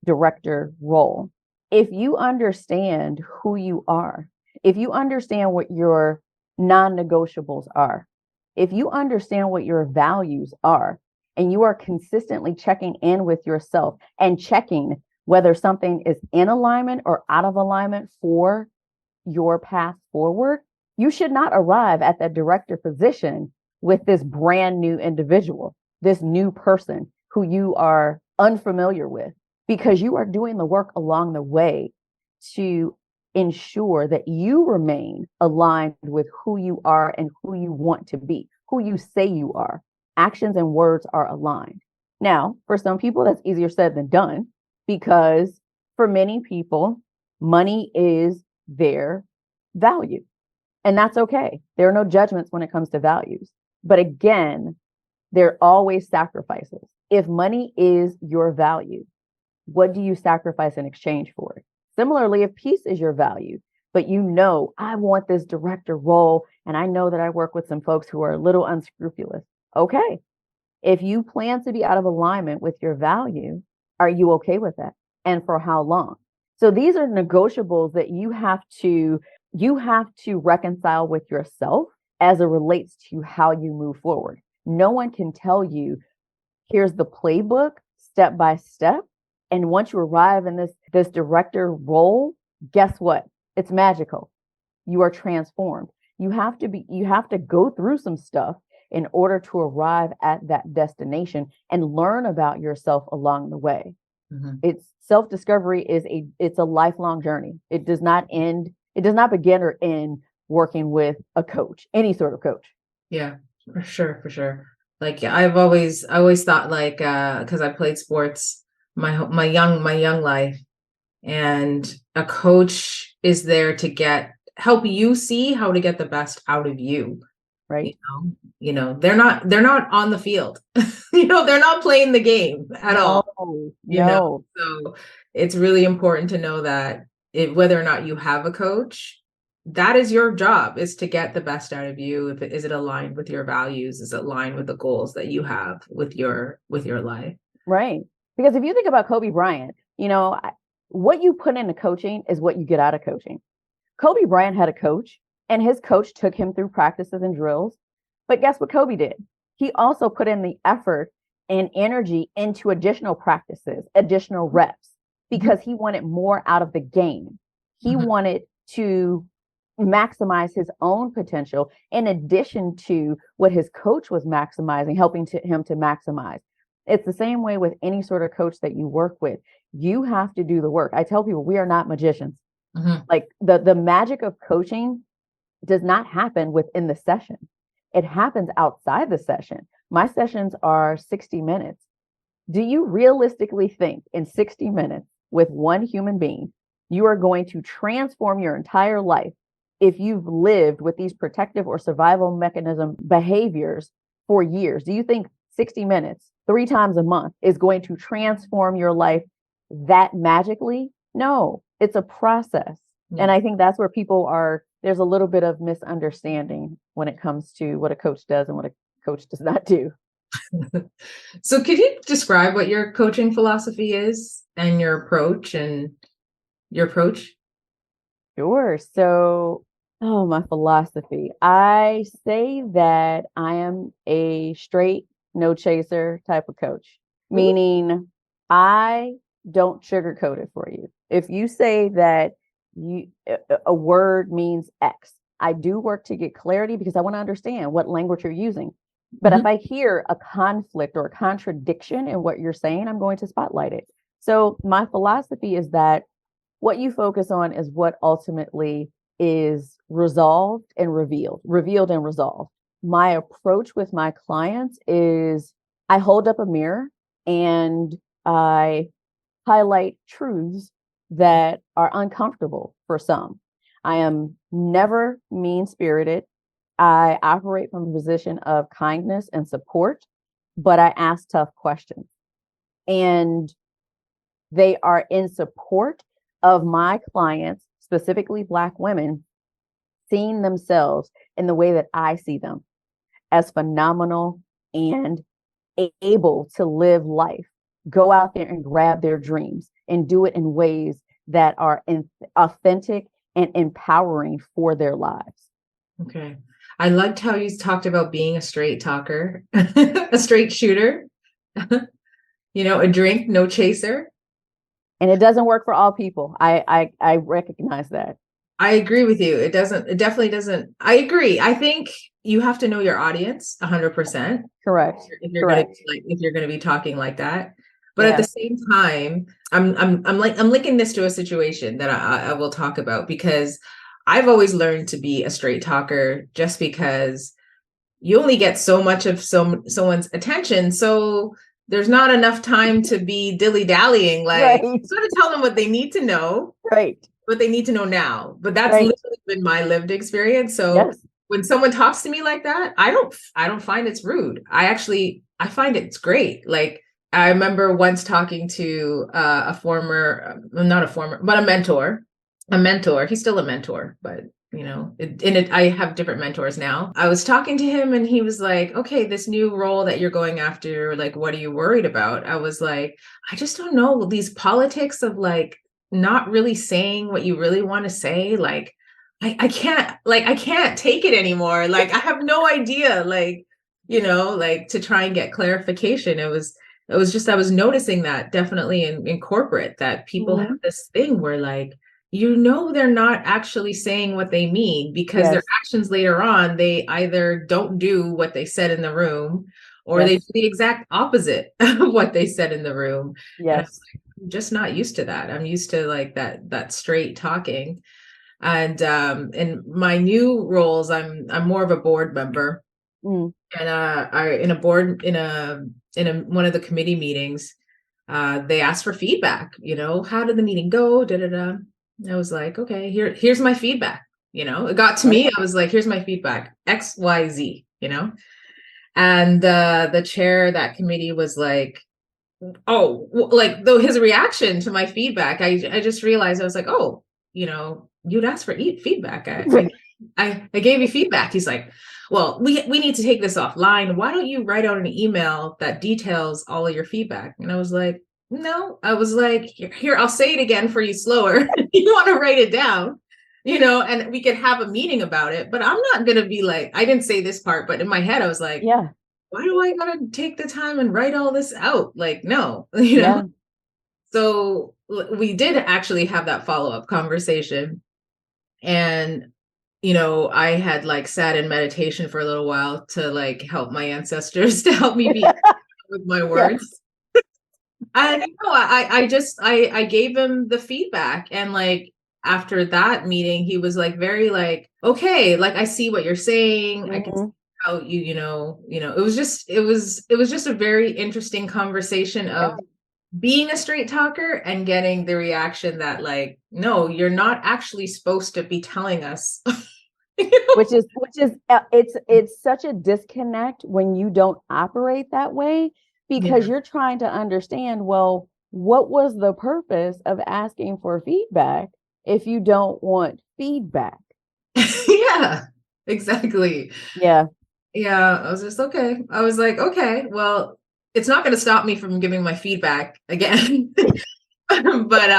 director role? If you understand who you are, if you understand what your non-negotiables are, if you understand what your values are, and you are consistently checking in with yourself and checking whether something is in alignment or out of alignment for your path forward, you should not arrive at that director position with this brand new individual, this new person who you are unfamiliar with, because you are doing the work along the way to ensure that you remain aligned with who you are and who you want to be, who you say you are. Actions and words are aligned. Now, for some people, that's easier said than done, because for many people, money is their value. And that's okay. There are no judgments when it comes to values. But again, there are always sacrifices. If money is your value, what do you sacrifice in exchange for it? Similarly, if peace is your value, but you know, I want this director role, and I know that I work with some folks who are a little unscrupulous. Okay. If you plan to be out of alignment with your value, are you okay with that? And for how long? So these are negotiables that you have to reconcile with yourself as it relates to how you move forward. No one can tell you, here's the playbook step by step. And once you arrive in this director role, guess what? It's magical. You are transformed. You have to go through some stuff in order to arrive at that destination and learn about yourself along the way. Mm-hmm. It's self-discovery it's a lifelong journey. It does not begin or end working with a coach, any sort of coach. Yeah, for sure. Like I've always thought, like, because I played sports my young life, and a coach is there to help you see how to get the best out of you. Right. You know, they're not on the field. They're not playing the game at all. No. So it's really important to know that whether or not you have a coach, that is your job, is to get the best out of you. Is it aligned with your values? Is it aligned with the goals that you have with your life? Right. Because if you think about Kobe Bryant, what you put into coaching is what you get out of coaching. Kobe Bryant had a coach, and his coach took him through practices and drills. But guess what Kobe did? He also put in the effort and energy into additional practices, additional reps, because he wanted more out of the game. He wanted to maximize his own potential in addition to what his coach was maximizing, helping him to maximize. It's the same way with any sort of coach that you work with. You have to do the work. I tell people we are not magicians. Like the magic of coaching does not happen within the session. It happens outside the session. My sessions are 60 minutes. Do you realistically think in 60 minutes with one human being, you are going to transform your entire life if you've lived with these protective or survival mechanism behaviors for years? Do you think 60 minutes, 3 times a month, is going to transform your life that magically? No, it's a process. And I think that's where there's a little bit of misunderstanding when it comes to what a coach does and what a coach does not do. So could you describe what your coaching philosophy is and your approach? Sure. So, my philosophy. I say that I am a straight, no chaser type of coach, meaning I don't sugarcoat it for you. If you say that a word means X, I do work to get clarity because I want to understand what language you're using. But if I hear a conflict or a contradiction in what you're saying, I'm going to spotlight it. So my philosophy is that what you focus on is what ultimately is resolved and revealed and resolved. My approach with my clients is I hold up a mirror and I highlight truths that are uncomfortable for some. I am never mean-spirited. I operate from a position of kindness and support, but I ask tough questions. And they are in support of my clients, specifically Black women, seeing themselves in the way that I see them, as phenomenal and able to live life, go out there and grab their dreams and do it in ways that are authentic and empowering for their lives. Okay. I liked how you talked about being a straight talker, a straight shooter. A drink, no chaser. And it doesn't work for all people. I recognize that. I agree with you. It definitely doesn't. I agree. I think you have to know your audience 100%. Correct. If you're going to be talking like that. But at the Yeah. same time, I'm linking this to a situation that I will talk about, because I've always learned to be a straight talker, just because you only get so much of someone's attention. So there's not enough time to be dilly-dallying, like sort of tell them what they need to know. Right. What they need to know now. But that's literally been my lived experience. So when someone talks to me like that, I don't find it's rude. I find it's great. Like, I remember once talking to a mentor. He's still a mentor, but I have different mentors now. I was talking to him and he was like, okay, this new role that you're going after, like, what are you worried about? I was like, I just don't know, these politics of like not really saying what you really want to say. Like, I can't take it anymore. Like, I have no idea, like, to try and get clarification. It was just, I was noticing that definitely in corporate, that people have this thing where like, they're not actually saying what they mean, because their actions later on, they either don't do what they said in the room, or they do the exact opposite of what they said in the room. Yes. I'm just not used to that. I'm used to like that straight talking. And in my new roles, I'm more of a board member. And in one of the committee meetings, they asked for feedback. How did the meeting go? I was like, okay, here's my feedback. It got to me. I was like, here's my feedback, X, Y, Z. And the chair of that committee was like, oh, like, though his reaction to my feedback, I just realized, I was like, oh, you'd ask for feedback. I gave you feedback. He's like, well, we need to take this offline. Why don't you write out an email that details all of your feedback? And I was like, no. I was like, here, I'll say it again for you slower. You want to write it down, and we could have a meeting about it. But I'm not going to be like, I didn't say this part, but in my head, I was like, yeah, why do I gotta take the time and write all this out? Like, no, So we did actually have that follow-up conversation. And, I had like sat in meditation for a little while to like help my ancestors to help me be with my words. And I gave him the feedback. And like, after that meeting, he was like, very like, okay, like, I see what you're saying. I can see how it was just a very interesting conversation of being a straight talker and getting the reaction that like, no, you're not actually supposed to be telling us. Which is it's such a disconnect when you don't operate that way, because you're trying to understand, well, what was the purpose of asking for feedback if you don't want feedback? Yeah, exactly. Yeah. I was just, okay. I was like, okay, well, it's not going to stop me from giving my feedback again. But,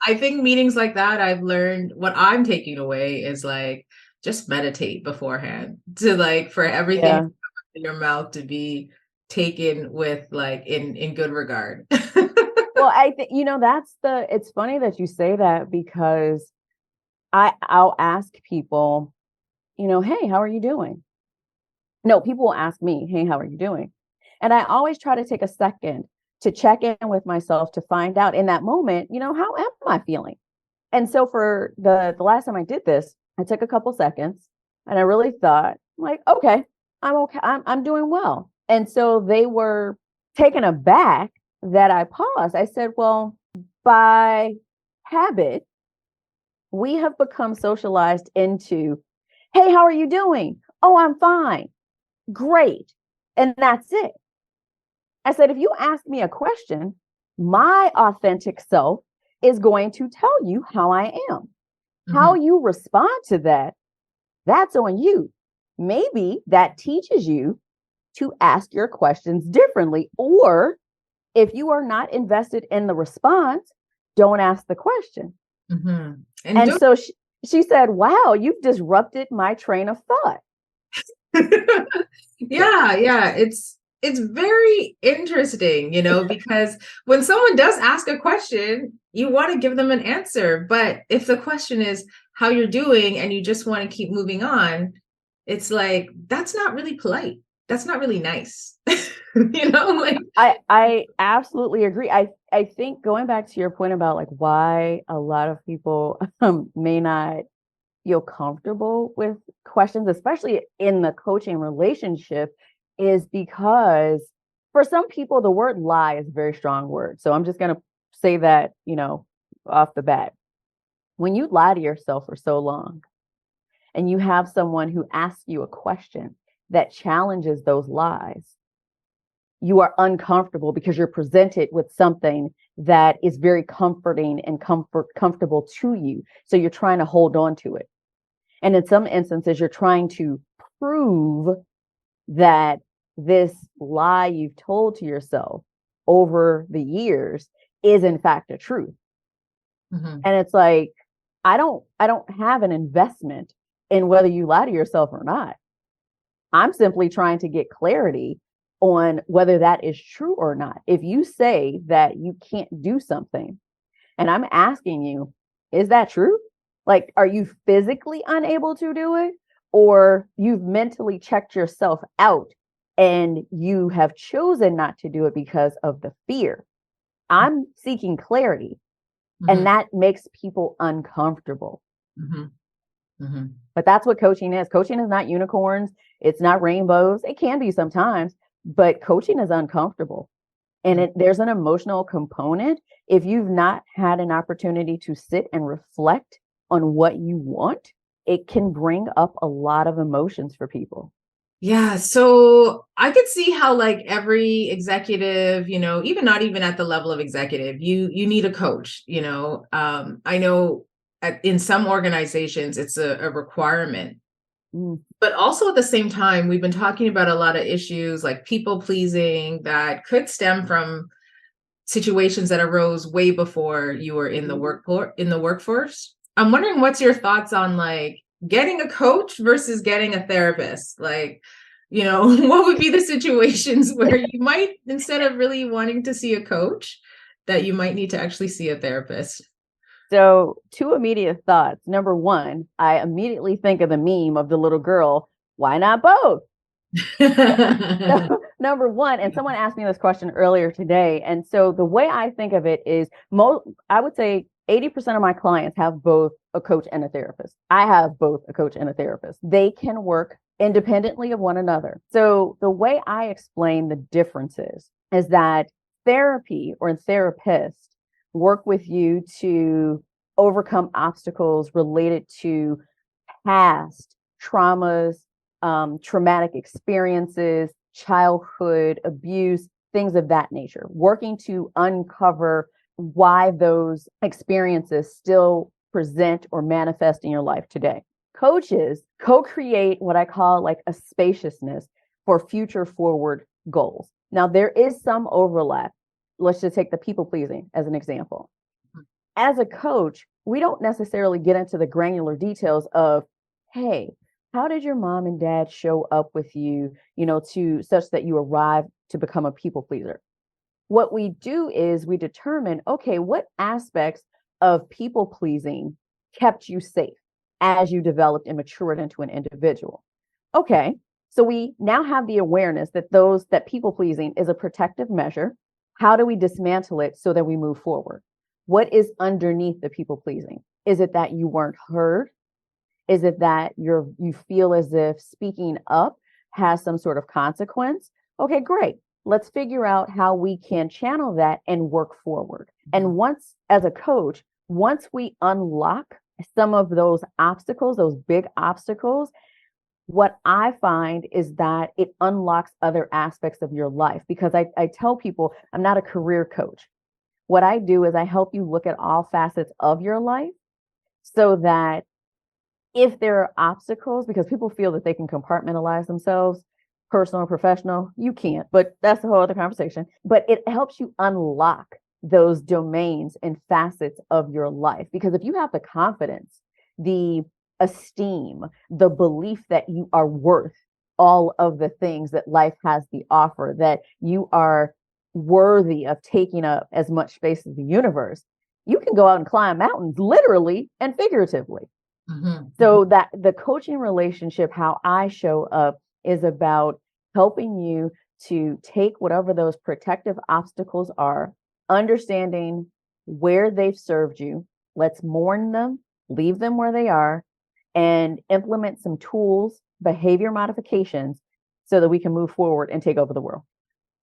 I think meetings like that, I've learned, what I'm taking away is like, just meditate beforehand, to like, for everything in your mouth to be taken with like in good regard. Well, I think, it's funny that you say that, because I'll ask people, hey, how are you doing? No, people will ask me, hey, how are you doing? And I always try to take a second to check in with myself to find out in that moment, how am I feeling? And so for the last time I did this, I took a couple seconds and I really thought, like, okay, I'm okay. I'm doing well. And so they were taken aback that I paused. I said, well, by habit, we have become socialized into, hey, how are you doing? Oh, I'm fine. Great. And that's it. I said, if you ask me a question, my authentic self is going to tell you how I am. Mm-hmm. How you respond to that, that's on you. Maybe that teaches you to ask your questions differently. Or if you are not invested in the response, don't ask the question. Mm-hmm. And so she said, wow, you've disrupted my train of thought. Yeah. it's very interesting, because when someone does ask a question, you want to give them an answer. But if the question is how you're doing and you just want to keep moving on, it's like, that's not really polite. That's not really nice. Like I absolutely agree. I think going back to your point about like why a lot of people may not feel comfortable with questions, especially in the coaching relationship, is because for some people, the word lie is a very strong word. So I'm just going to say that, off the bat. When you lie to yourself for so long and you have someone who asks you a question that challenges those lies, you are uncomfortable because you're presented with something that is very comforting and comfortable to you. So you're trying to hold on to it. And in some instances, you're trying to prove that this lie you've told to yourself over the years is in fact a truth. Mm-hmm. And it's like, I don't have an investment in whether you lie to yourself or not. I'm simply trying to get clarity on whether that is true or not. If you say that you can't do something, and I'm asking you, is that true? Like, are you physically unable to do it? Or you've mentally checked yourself out and you have chosen not to do it because of the fear? I'm seeking clarity. Mm-hmm. And that makes people uncomfortable. Mm-hmm. Mm-hmm. But that's what coaching is. Coaching is not unicorns. It's not rainbows. It can be sometimes, but coaching is uncomfortable. And there's an emotional component. If you've not had an opportunity to sit and reflect on what you want, it can bring up a lot of emotions for people. Yeah. So I could see how like every executive, even not even at the level of executive, you need a coach, I know in some organizations, it's a requirement. But also at the same time, we've been talking about a lot of issues like people pleasing that could stem from situations that arose way before you were in the workforce. I'm wondering what's your thoughts on like getting a coach versus getting a therapist? Like, what would be the situations where you might, instead of really wanting to see a coach, that you might need to actually see a therapist? So 2 immediate thoughts. Number 1, I immediately think of the meme of the little girl. Why not both? Number 1, and someone asked me this question earlier today. And so the way I think of it is I would say 80% of my clients have both a coach and a therapist. I have both a coach and a therapist. They can work independently of one another. So the way I explain the differences is that therapy or therapists work with you to overcome obstacles related to past traumas, traumatic experiences, childhood abuse, things of that nature, working to uncover why those experiences still present or manifest in your life today. Coaches co-create what I call like a spaciousness for future forward goals. Now, there is some overlap. Let's just take the people pleasing as an example. As a coach, we don't necessarily get into the granular details of, hey, how did your mom and dad show up with you, to such that you arrive to become a people pleaser? What we do is we determine, okay, what aspects of people pleasing kept you safe as you developed and matured into an individual? Okay, so we now have the awareness that people pleasing is a protective measure. How do we dismantle it so that we move forward? What is underneath the people pleasing? Is it that you weren't heard? Is it that you feel as if speaking up has some sort of consequence? Okay, great. Let's figure out how we can channel that and work forward. And as a coach, once we unlock some of those obstacles, those big obstacles, what I find is that it unlocks other aspects of your life. Because I tell people I'm not a career coach. What I do is I help you look at all facets of your life so that if there are obstacles, because people feel that they can compartmentalize themselves, personal or professional, you can't, but that's a whole other conversation. But it helps you unlock those domains and facets of your life. Because if you have the confidence, the esteem, the belief that you are worth all of the things that life has to offer, that you are worthy of taking up as much space as the universe, you can go out and climb mountains, literally and figuratively. Mm-hmm. So that the coaching relationship, how I show up, is about helping you to take whatever those protective obstacles are, understanding where they've served you. Let's mourn them, leave them where they are, and implement some tools, behavior modifications, so that we can move forward and take over the world.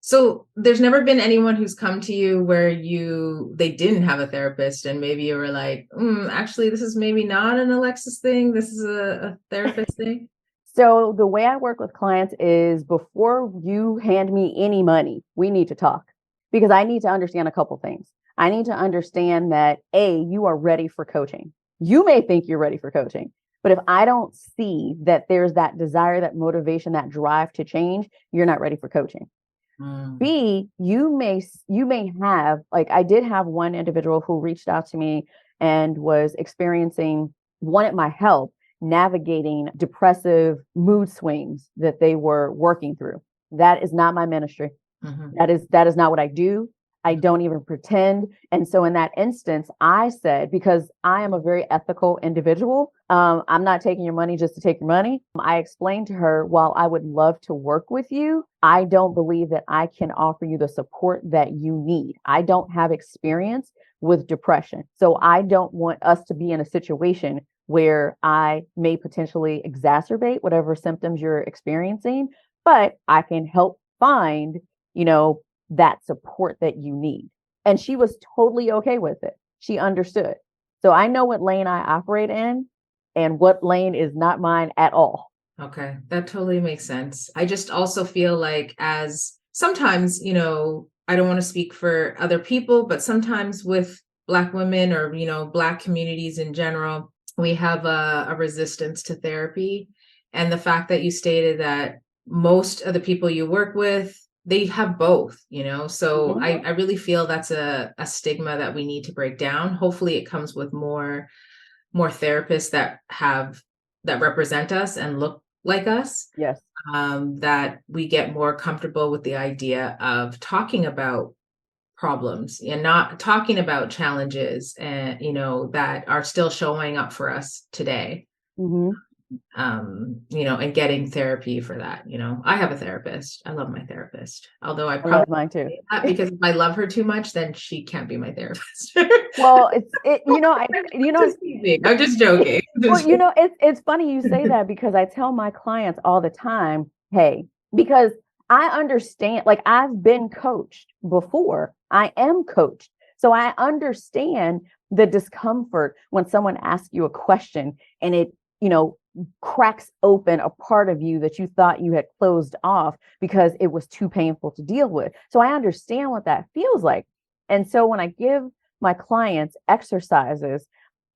So there's never been anyone who's come to you where they didn't have a therapist, and maybe you were like, actually, this is maybe not an Alexis thing. This is a therapist thing. So the way I work with clients is, before you hand me any money, we need to talk, because I need to understand a couple things. I need to understand that you are ready for coaching. You may think you're ready for coaching, but if I don't see that there's that desire, that motivation, that drive to change, you're not ready for coaching. B, you may have, like, I did have one individual who reached out to me and was wanted my help navigating depressive mood swings that they were working through. That is not my ministry. Mm-hmm. That is not what I do. I don't even pretend. And so in that instance, I said, because I am a very ethical individual, I'm not taking your money just to take your money. I explained to her, while I would love to work with you, I don't believe that I can offer you the support that you need. I don't have experience with depression. So I don't want us to be in a situation where I may potentially exacerbate whatever symptoms you're experiencing, but I can help find, that support that you need. And she was totally okay with it. She understood. So I know what lane I operate in and what lane is not mine at all. Okay, that totally makes sense. I just also feel like, as sometimes, I don't want to speak for other people, but sometimes with Black women, or, Black communities in general, we have a resistance to therapy. And the fact that you stated that most of the people you work with, they have both, so Mm-hmm. I really feel that's a stigma that we need to break down. Hopefully it comes with more therapists that represent us and look like us. Yes. That we get more comfortable with the idea of talking about problems and not talking about challenges, and that are still showing up for us today. Mm-hmm. And getting therapy for that. I have a therapist. I love my therapist. Although I love probably mine too. Because if I love her too much, then she can't be my therapist. Well, I'm just joking. Well, it's funny you say that, because I tell my clients all the time, hey, because I understand, like, I've been coached before. I am coached. So I understand the discomfort when someone asks you a question and it, cracks open a part of you that you thought you had closed off because it was too painful to deal with. So I understand what that feels like. And so when I give my clients exercises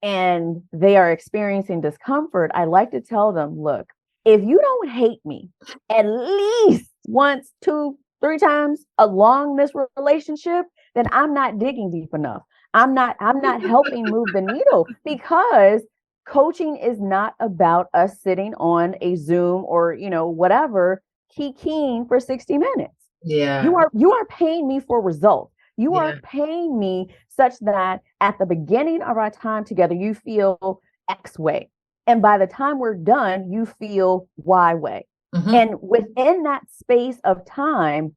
and they are experiencing discomfort, I like to tell them, look, if you don't hate me at least once, 2, 3 times along this relationship, then I'm not digging deep enough. I'm not helping move the needle, because coaching is not about us sitting on a Zoom or, whatever, keying for 60 minutes. Yeah. You are paying me for results. You Yeah. are paying me such that at the beginning of our time together, you feel X way. And by the time we're done, you feel Y way. Mm-hmm. And within that space of time,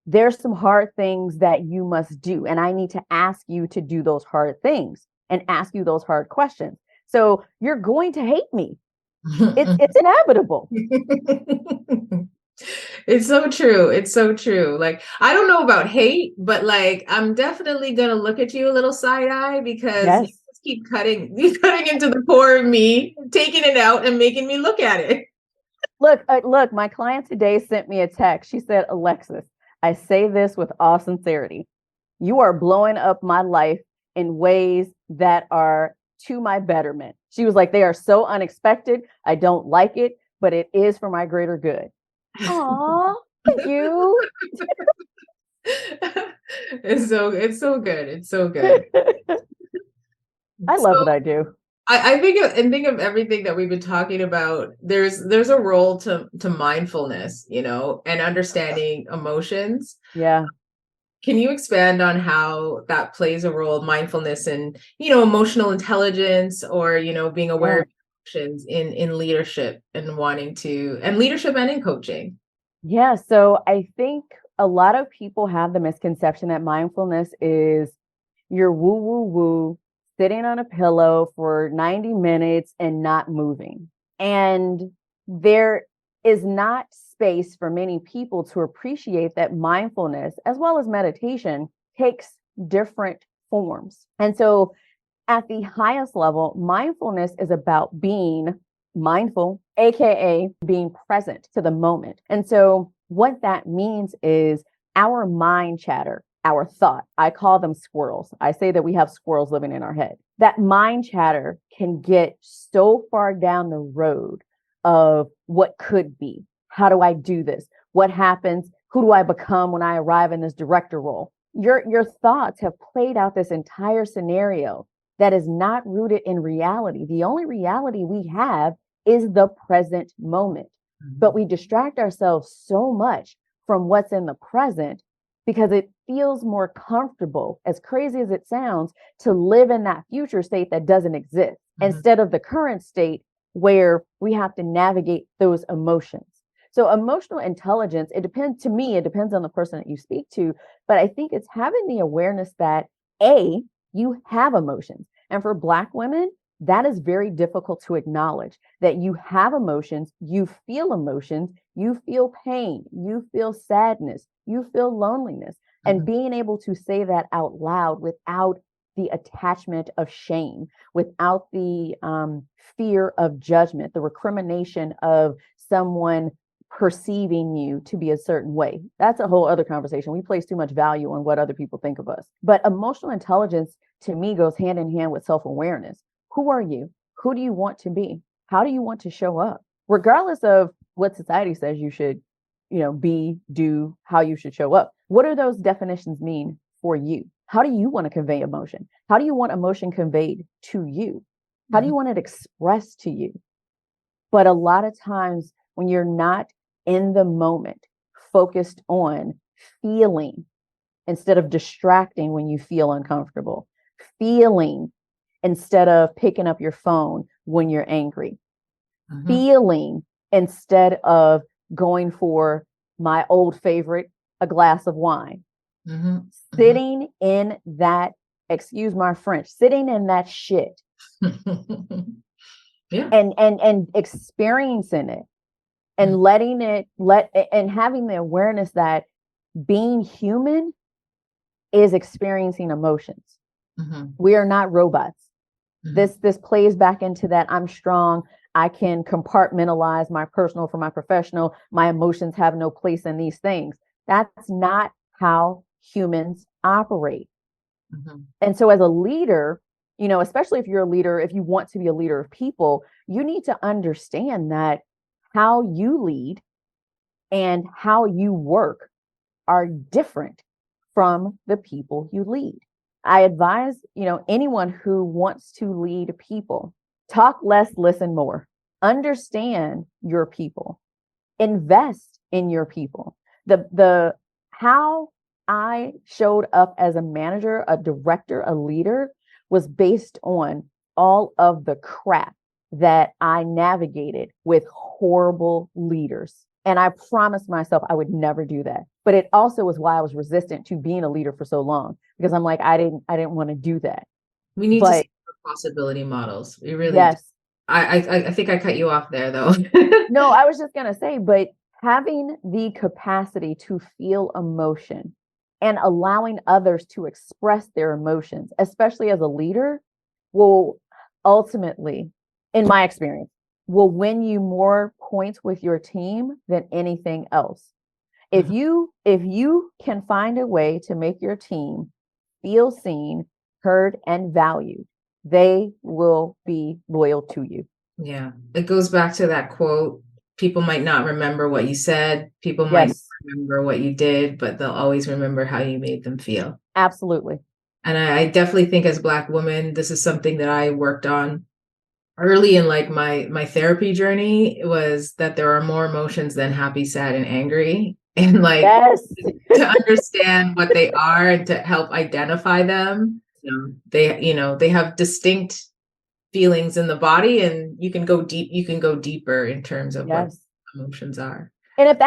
there's some hard things that you must do. And I need to ask you to do those hard things and ask you those hard questions. So you're going to hate me. It's inevitable. It's so true. It's so true. Like, I don't know about hate, but like, I'm definitely going to look at you a little side eye, because you just keep cutting into the core of me, taking it out and making me look at it. Look, my client today sent me a text. She said, Alexis, I say this with all sincerity. You are blowing up my life in ways that are to my betterment. She was like, they are so unexpected. I don't like it, but it is for my greater good. Aw, thank you. It's so good. It's so good. I love what I do. I think of everything that we've been talking about. There's a role to mindfulness, and understanding emotions. Yeah. Can you expand on how that plays a role, mindfulness and, emotional intelligence, or, being aware Yeah. of emotions in leadership and leadership and in coaching? Yeah. So I think a lot of people have the misconception that mindfulness is you're woo woo woo sitting on a pillow for 90 minutes and not moving. And there is not space for many people to appreciate that mindfulness, as well as meditation, takes different forms. And so at the highest level, mindfulness is about being mindful, AKA being present to the moment. And so what that means is our mind chatter, our thought, I call them squirrels. I say that we have squirrels living in our head. That mind chatter can get so far down the road of what could be. How do I do this? What happens? Who do I become when I arrive in this director role? Your thoughts have played out this entire scenario that is not rooted in reality. The only reality we have is the present moment. But we distract ourselves so much from what's in the present because it feels more comfortable, as crazy as it sounds, to live in that future state that doesn't exist instead of the current state where we have to navigate those emotions. So emotional intelligence, it depends on the person that you speak to, but I think it's having the awareness that you have emotions. And for Black women, that is very difficult to acknowledge, that you have emotions, you feel pain, you feel sadness, you feel loneliness. And being able to say that out loud without the attachment of shame, without the fear of judgment, the recrimination of someone perceiving you to be a certain way. That's a whole other conversation. We place too much value on what other people think of us. But emotional intelligence to me goes hand in hand with self-awareness. Who are you? Who do you want to be? How do you want to show up? Regardless of what society says you should, be, do, how you should show up. What do those definitions mean for you? How do you want to convey emotion? How do you want emotion conveyed to you? How do you want it expressed to you? But a lot of times when you're not in the moment, focused on feeling instead of distracting when you feel uncomfortable, feeling instead of picking up your phone when you're angry, feeling instead of going for my old favorite, a glass of wine, sitting in that, excuse my French, sitting in that shit Yeah. and experiencing it and letting it and having the awareness that being human is experiencing emotions. We are not robots. This plays back into that I'm strong. I can compartmentalize my personal from my professional. My emotions have no place in these things. That's not how humans operate. And so as a leader, especially if you're a leader, if you want to be a leader of people, you need to understand that how you lead and how you work are different from the people you lead. I advise, anyone who wants to lead people, talk less, listen more, understand your people, invest in your people. The how I showed up as a manager, a director, a leader was based on all of the crap that I navigated with horrible leaders. And I promised myself I would never do that. But it also was why I was resistant to being a leader for so long, because I'm like, I didn't want to do that. We need to see possibility models. We really do. I think I cut you off there though. No, I was just going to say, but having the capacity to feel emotion and allowing others to express their emotions, especially as a leader, will ultimately, in my experience, will win you more points with your team than anything else. If you can find a way to make your team feel seen, heard, and valued, they will be loyal to you. Yeah. It goes back to that quote. People might not remember what you said. People might not remember what you did, but they'll always remember how you made them feel. Absolutely. And I definitely think as Black women, this is something that I worked on early in like my therapy journey was that there are more emotions than happy, sad, and angry. And like Yes. to understand what they are and to help identify them. They have distinct feelings in the body, and you can go deeper in terms of what emotions are. And if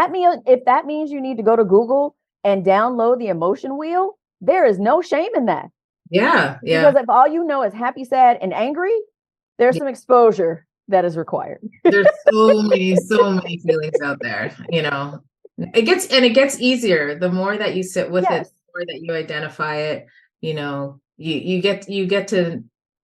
that means you need to go to Google and download the emotion wheel, there is no shame in that. Yeah. Because if all you know is happy, sad, and angry, there's some exposure that is required. There's so many feelings out there, It gets easier the more that you sit with it, the more that you identify it. You get to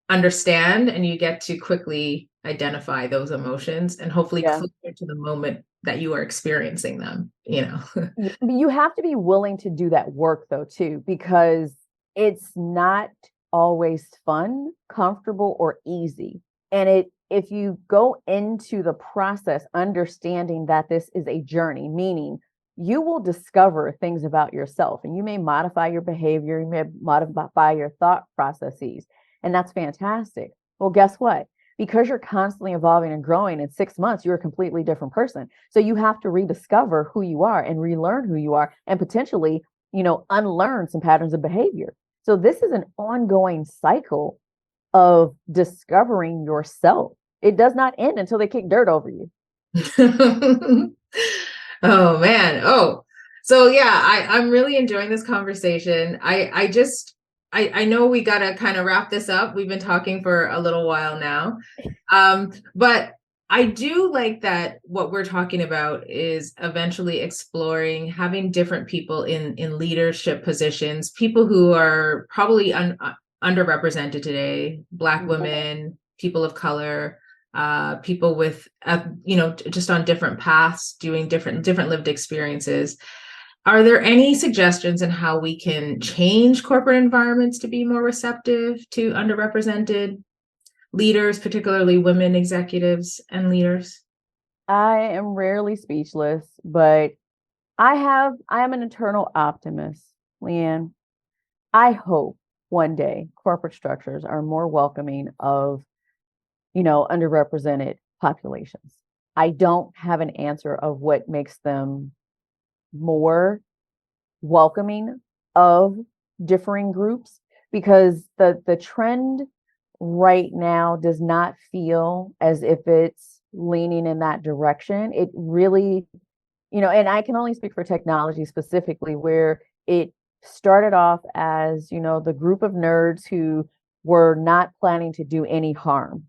understand, and you get to quickly identify those emotions, and hopefully closer to the moment that you are experiencing them. You have to be willing to do that work though too, because it's not always fun, comfortable, or easy. And if you go into the process understanding that this is a journey, meaning you will discover things about yourself, and you may modify your behavior, you may modify your thought processes, and that's fantastic. Well, guess what? Because you're constantly evolving and growing, in 6 months, you're a completely different person. So you have to rediscover who you are and relearn who you are, and potentially, unlearn some patterns of behavior. So this is an ongoing cycle of discovering yourself. It does not end until they kick dirt over you. Oh man. Oh, so yeah, I'm really enjoying this conversation. I know we got to kind of wrap this up. We've been talking for a little while now. But I do like that what we're talking about is eventually exploring having different people in leadership positions, people who are probably underrepresented today, Black women, people of color, people with, just on different paths, doing different lived experiences. Are there any suggestions in how we can change corporate environments to be more receptive to underrepresented leaders, particularly women executives and leaders? I am rarely speechless, but I am an eternal optimist, Leanne. I hope one day corporate structures are more welcoming of, underrepresented populations. I don't have an answer of what makes them more welcoming of differing groups, because the trend right now does not feel as if it's leaning in that direction. It really, and I can only speak for technology specifically, where it started off as, the group of nerds who were not planning to do any harm.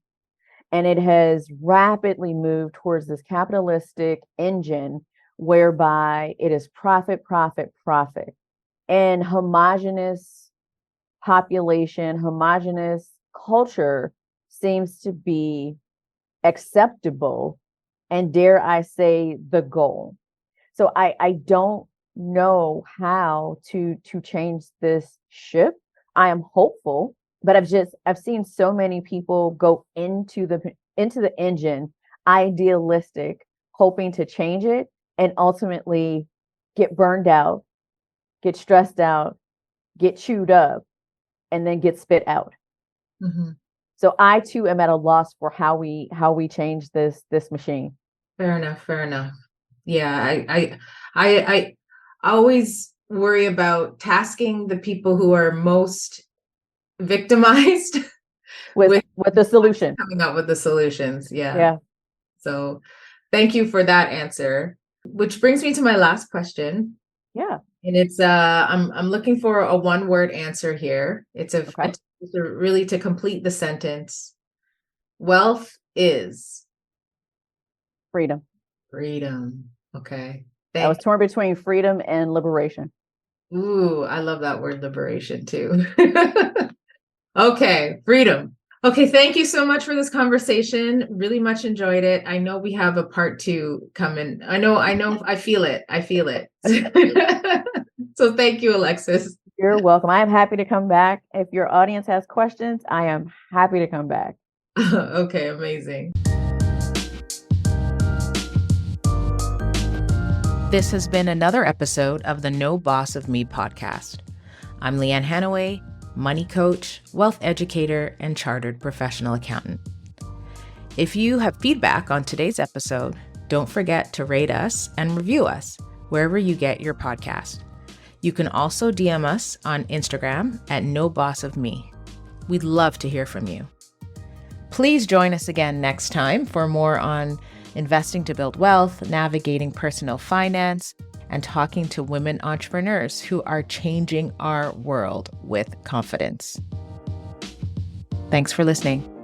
And it has rapidly moved towards this capitalistic engine whereby it is profit, profit, profit. And homogenous population, homogenous culture seems to be acceptable, and dare I say, the goal. So I don't know how to change this ship. I am hopeful, but I've seen so many people go into the engine idealistic, hoping to change it, and ultimately get burned out, get stressed out, get chewed up, and then get spit out. Mm-hmm. So I too am at a loss for how we change this machine. Fair enough. Yeah, I always worry about tasking the people who are most victimized with the solution, coming up with the solutions. Yeah. So thank you for that answer, which brings me to my last question. Yeah. And it's I'm looking for a one-word answer here. It's really to complete the sentence. Wealth is freedom. Okay. I was torn between freedom and liberation. Ooh, I love that word, liberation, too. Okay, freedom. Okay, thank you so much for this conversation. Really much enjoyed it. I know we have a part 2 coming. I know, I feel it. So thank you, Alexis. You're welcome. I am happy to come back. If your audience has questions, I am happy to come back. Okay, amazing. This has been another episode of the No Boss of Me podcast. I'm Leanne Hanaway, money coach, wealth educator, and chartered professional accountant. If you have feedback on today's episode, don't forget to rate us and review us wherever you get your podcast. You can also DM us on Instagram at NoBossOfMe. We'd love to hear from you. Please join us again next time for more on investing to build wealth, navigating personal finance, and talking to women entrepreneurs who are changing our world with confidence. Thanks for listening.